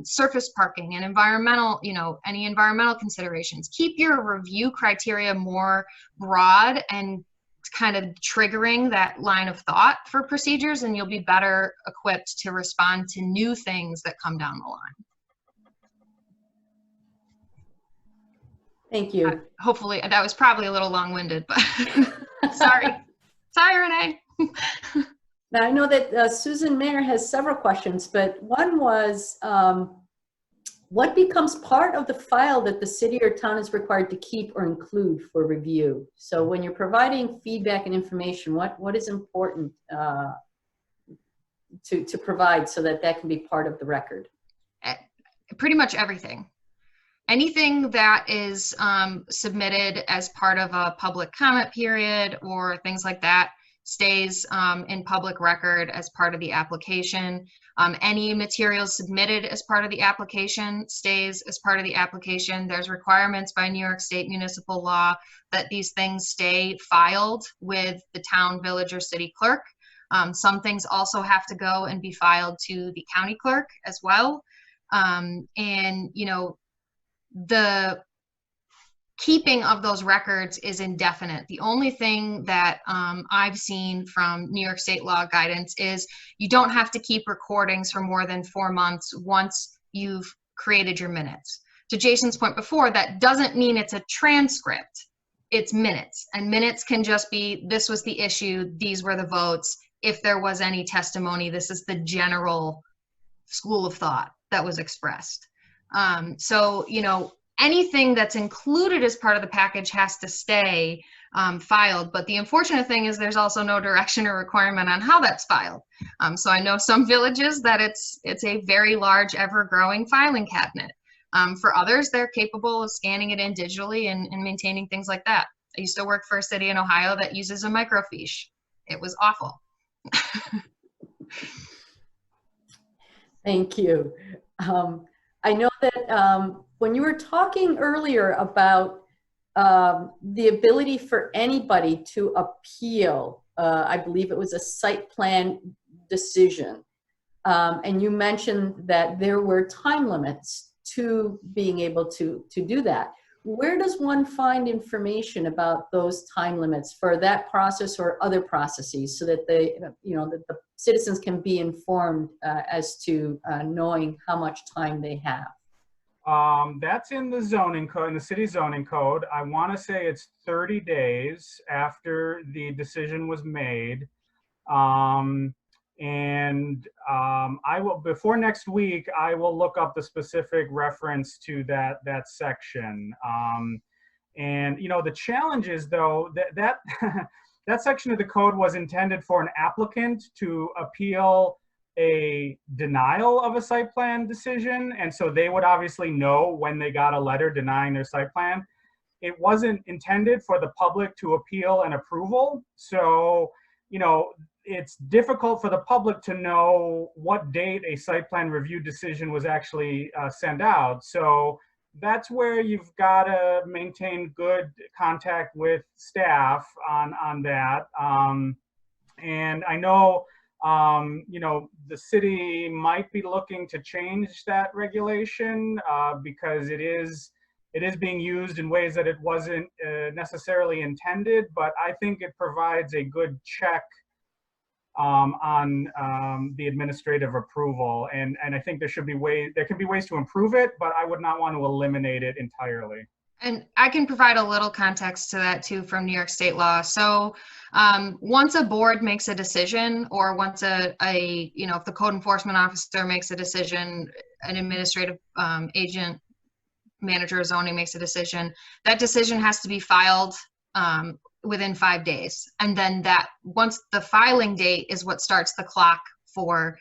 C: surface parking and environmental, any environmental considerations. Keep your review criteria more broad and kind of triggering that line of thought for procedures, and you'll be better equipped to respond to new things that come down the line.
A: Thank you.
C: Hopefully, that was probably a little long-winded, but sorry. Sorry, Renee.
A: Now, I know that Susan Mayer has several questions, but one was, what becomes part of the file that the city or town is required to keep or include for review? So when you're providing feedback and information, what is important to provide so that that can be part of the record?
C: Pretty much everything. Anything that is submitted as part of a public comment period or things like that stays in public record as part of the application. Any materials submitted as part of the application stays as part of the application. There's requirements by New York State municipal law that these things stay filed with the town, village, or city clerk. Some things also have to go and be filed to the county clerk as well. The keeping of those records is indefinite. The only thing that I've seen from New York State law guidance is you don't have to keep recordings for more than 4 months once you've created your minutes. To Jason's point before, that doesn't mean it's a transcript. It's minutes, and minutes can just be, this was the issue, these were the votes. If there was any testimony, this is the general school of thought that was expressed. Anything that's included as part of the package has to stay filed. But the unfortunate thing is there's also no direction or requirement on how that's filed. So I know some villages that it's a very large, ever-growing filing cabinet. For others, they're capable of scanning it in digitally and maintaining things like that. I used to work for a city in Ohio that uses a microfiche. It was awful.
A: Thank you. I know that when you were talking earlier about the ability for anybody to appeal, I believe it was a site plan decision, and you mentioned that there were time limits to being able to do that. Where does one find information about those time limits for that process or other processes so that that the citizens can be informed as to knowing how much time they have?
B: That's in the zoning code, in the city zoning code. I want to say it's 30 days after the decision was made. I will, before next week, I will look up the specific reference to that section. The challenge is, though, that that section of the code was intended for an applicant to appeal a denial of a site plan decision, and so they would obviously know when they got a letter denying their site plan. It wasn't intended for the public to appeal an approval, so it's difficult for the public to know what date a site plan review decision was actually sent out. So that's where you've got to maintain good contact with staff on that. And I know the city might be looking to change that regulation because it is being used in ways that it wasn't necessarily intended, but I think it provides a good check on the administrative approval, and I think there can be ways to improve it, but I would not want to eliminate it entirely.
C: And I can provide a little context to that too from New York State law. So once a board makes a decision, or once if the code enforcement officer makes a decision, an administrative agent, manager of zoning makes a decision, that decision has to be filed within 5 days. And then that, once the filing date is what starts the clock for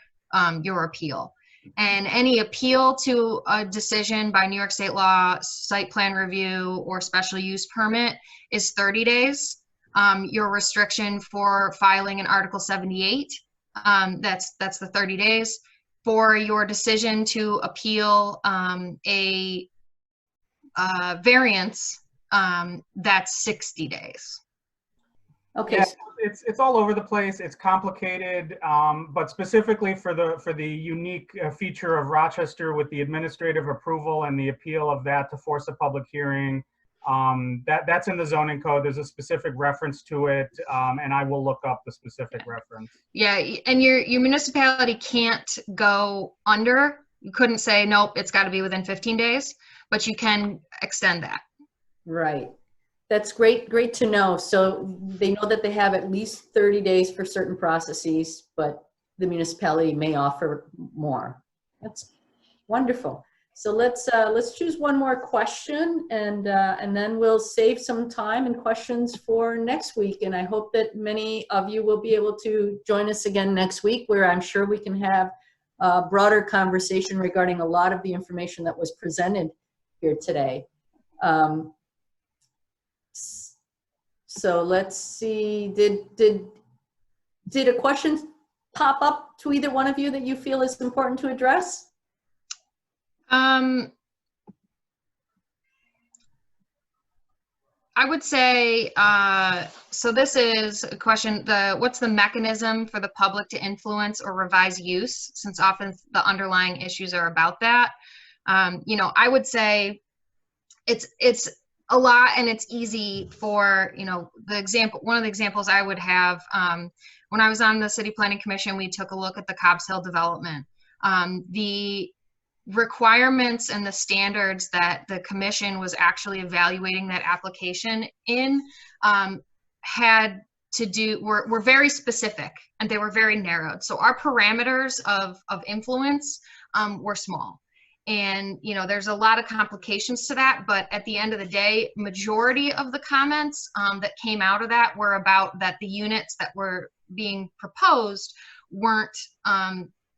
C: your appeal. And any appeal to a decision by New York State law, site plan review, or special use permit is 30 days. Your restriction for filing an Article 78, that's the 30 days. For your decision to appeal a variance that's 60 days.
A: Okay,
B: Yeah, it's all over the place. It's complicated, but specifically for the unique feature of Rochester with the administrative approval and the appeal of that to force a public hearing, that's in the zoning code. There's a specific reference to it, and I will look up the specific reference.
C: Yeah, and your municipality can't go under. You couldn't say, nope, it's got to be within 15 days, but you can extend that.
A: right. That's great to know. So they know that they have at least 30 days for certain processes, but the municipality may offer more. That's wonderful. So let's choose one more question, and then we'll save some time and questions for next week. And I hope that many of you will be able to join us again next week, where I'm sure we can have a broader conversation regarding a lot of the information that was presented here today. So let's see, did a question pop up to either one of you that you feel is important to address?
C: I would say, so this is a question, what's the mechanism for the public to influence or revise use, since often the underlying issues are about that? You know, I would say it's a lot, and it's easy for, you know, one of the examples I would have, when I was on the City Planning Commission, we took a look at the Cobb's Hill development. The requirements and the standards that the commission was actually evaluating that application in had to do, were very specific, and they were very narrowed. So our parameters of influence were small. And, you know, there's a lot of complications to that, but at the end of the day, majority of the comments that came out of that were about that the units that were being proposed weren't,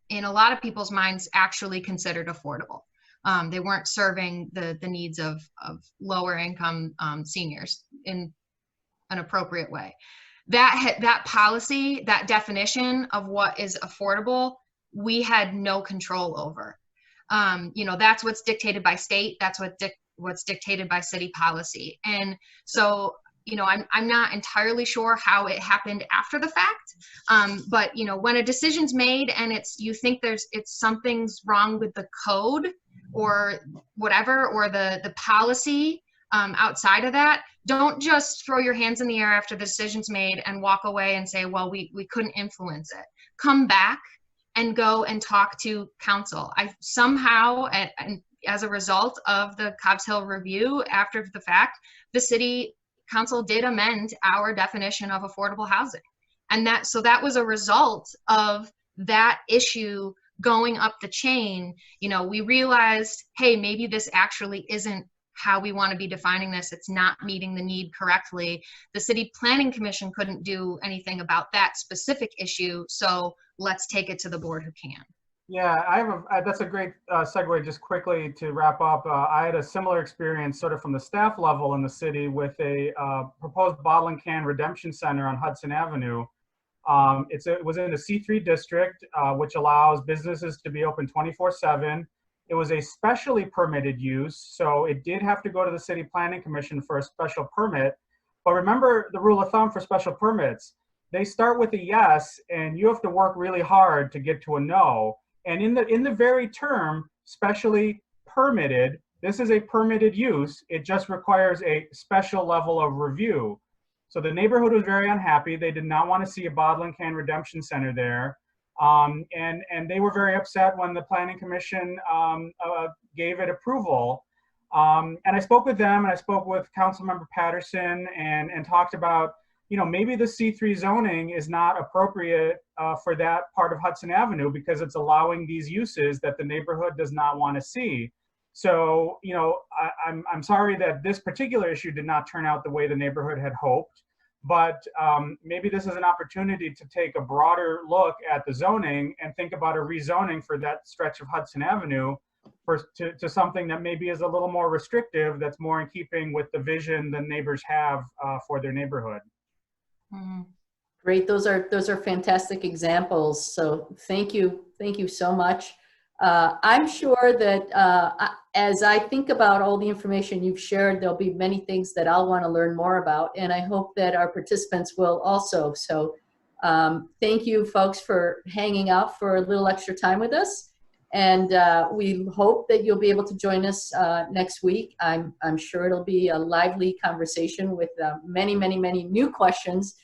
C: in a lot of people's minds, actually considered affordable. They weren't serving the needs of lower income seniors in an appropriate way. That policy, that definition of what is affordable, we had no control over. You know, that's what's dictated by state. That's what's dictated by city policy. And so, you know, I'm not entirely sure how it happened after the fact. But, you know, when a decision's made and you think something's wrong with the code or whatever, or the policy outside of that, don't just throw your hands in the air after the decision's made and walk away and say, well, we couldn't influence it. Come back and go and talk to council. I somehow, and as a result of the Cobb's Hill review after the fact, the city council did amend our definition of affordable housing. And so that was a result of that issue going up the chain. You know, we realized, hey, maybe this actually isn't how we want to be defining this. It's not meeting the need correctly. The City Planning Commission couldn't do anything about that specific issue, so let's take it to the board who can.
B: Yeah, that's a great segue. Just quickly to wrap up, I had a similar experience sort of from the staff level in the city with a proposed bottle and can redemption center on Hudson Avenue. It was in a C3 district, which allows businesses to be open 24/7. It was a specially permitted use, so it did have to go to the City Planning Commission for a special permit. But remember the rule of thumb for special permits. They start with a yes, and you have to work really hard to get to a no. And in the very term, specially permitted, this is a permitted use. It just requires a special level of review. So the neighborhood was very unhappy. They did not want to see a bottle and can redemption center there. And they were very upset when the Planning Commission gave it approval. And I spoke with them, and I spoke with Councilmember Patterson and talked about, you know, maybe the C3 zoning is not appropriate for that part of Hudson Avenue because it's allowing these uses that the neighborhood does not want to see. So, you know, I'm sorry that this particular issue did not turn out the way the neighborhood had hoped, but maybe this is an opportunity to take a broader look at the zoning and think about a rezoning for that stretch of Hudson Avenue to something that maybe is a little more restrictive, that's more in keeping with the vision the neighbors have for their neighborhood.
C: Mm-hmm.
A: Great, those are fantastic examples. So thank you so much. I'm sure that as I think about all the information you've shared, there'll be many things that I'll want to learn more about, and I hope that our participants will also. So thank you folks for hanging out for a little extra time with us, and we hope that you'll be able to join us next week. I'm sure it'll be a lively conversation with many new questions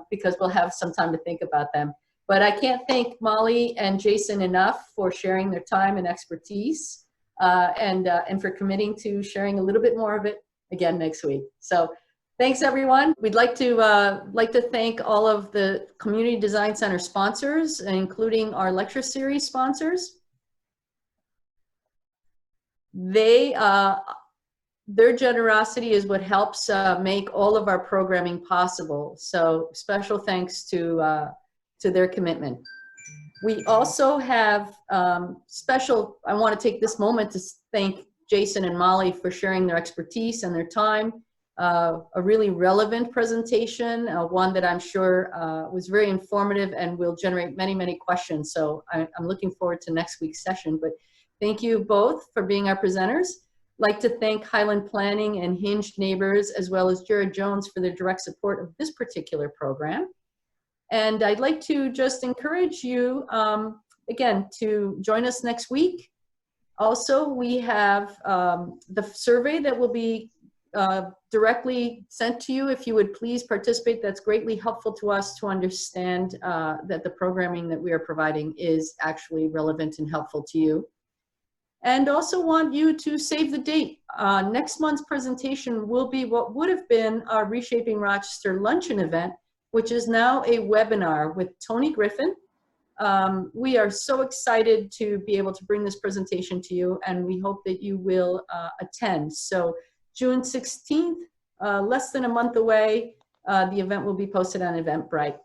A: because we'll have some time to think about them. But I can't thank Molly and Jason enough for sharing their time and expertise and for committing to sharing a little bit more of it again next week. So thanks, everyone. We'd like to thank all of the Community Design Center sponsors, including our lecture series sponsors. Their generosity is what helps make all of our programming possible. So special thanks to their commitment. We also have I want to take this moment to thank Jason and Molly for sharing their expertise and their time. A really relevant presentation, one that I'm sure was very informative and will generate many questions. So I'm looking forward to next week's session. But thank you both for being our presenters. I'd like to thank Highland Planning and Hinged Neighbors, as well as Jared Jones for their direct support of this particular program. And I'd like to just encourage you, again, to join us next week. Also, we have the survey that will be directly sent to you. If you would please participate, that's greatly helpful to us to understand that the programming that we are providing is actually relevant and helpful to you. And also want you to save the date. Next month's presentation will be what would have been our Reshaping Rochester luncheon event, which is now a webinar with Tony Griffin. We are so excited to be able to bring this presentation to you, and we hope that you will attend. So June 16th, less than a month away, the event will be posted on Eventbrite.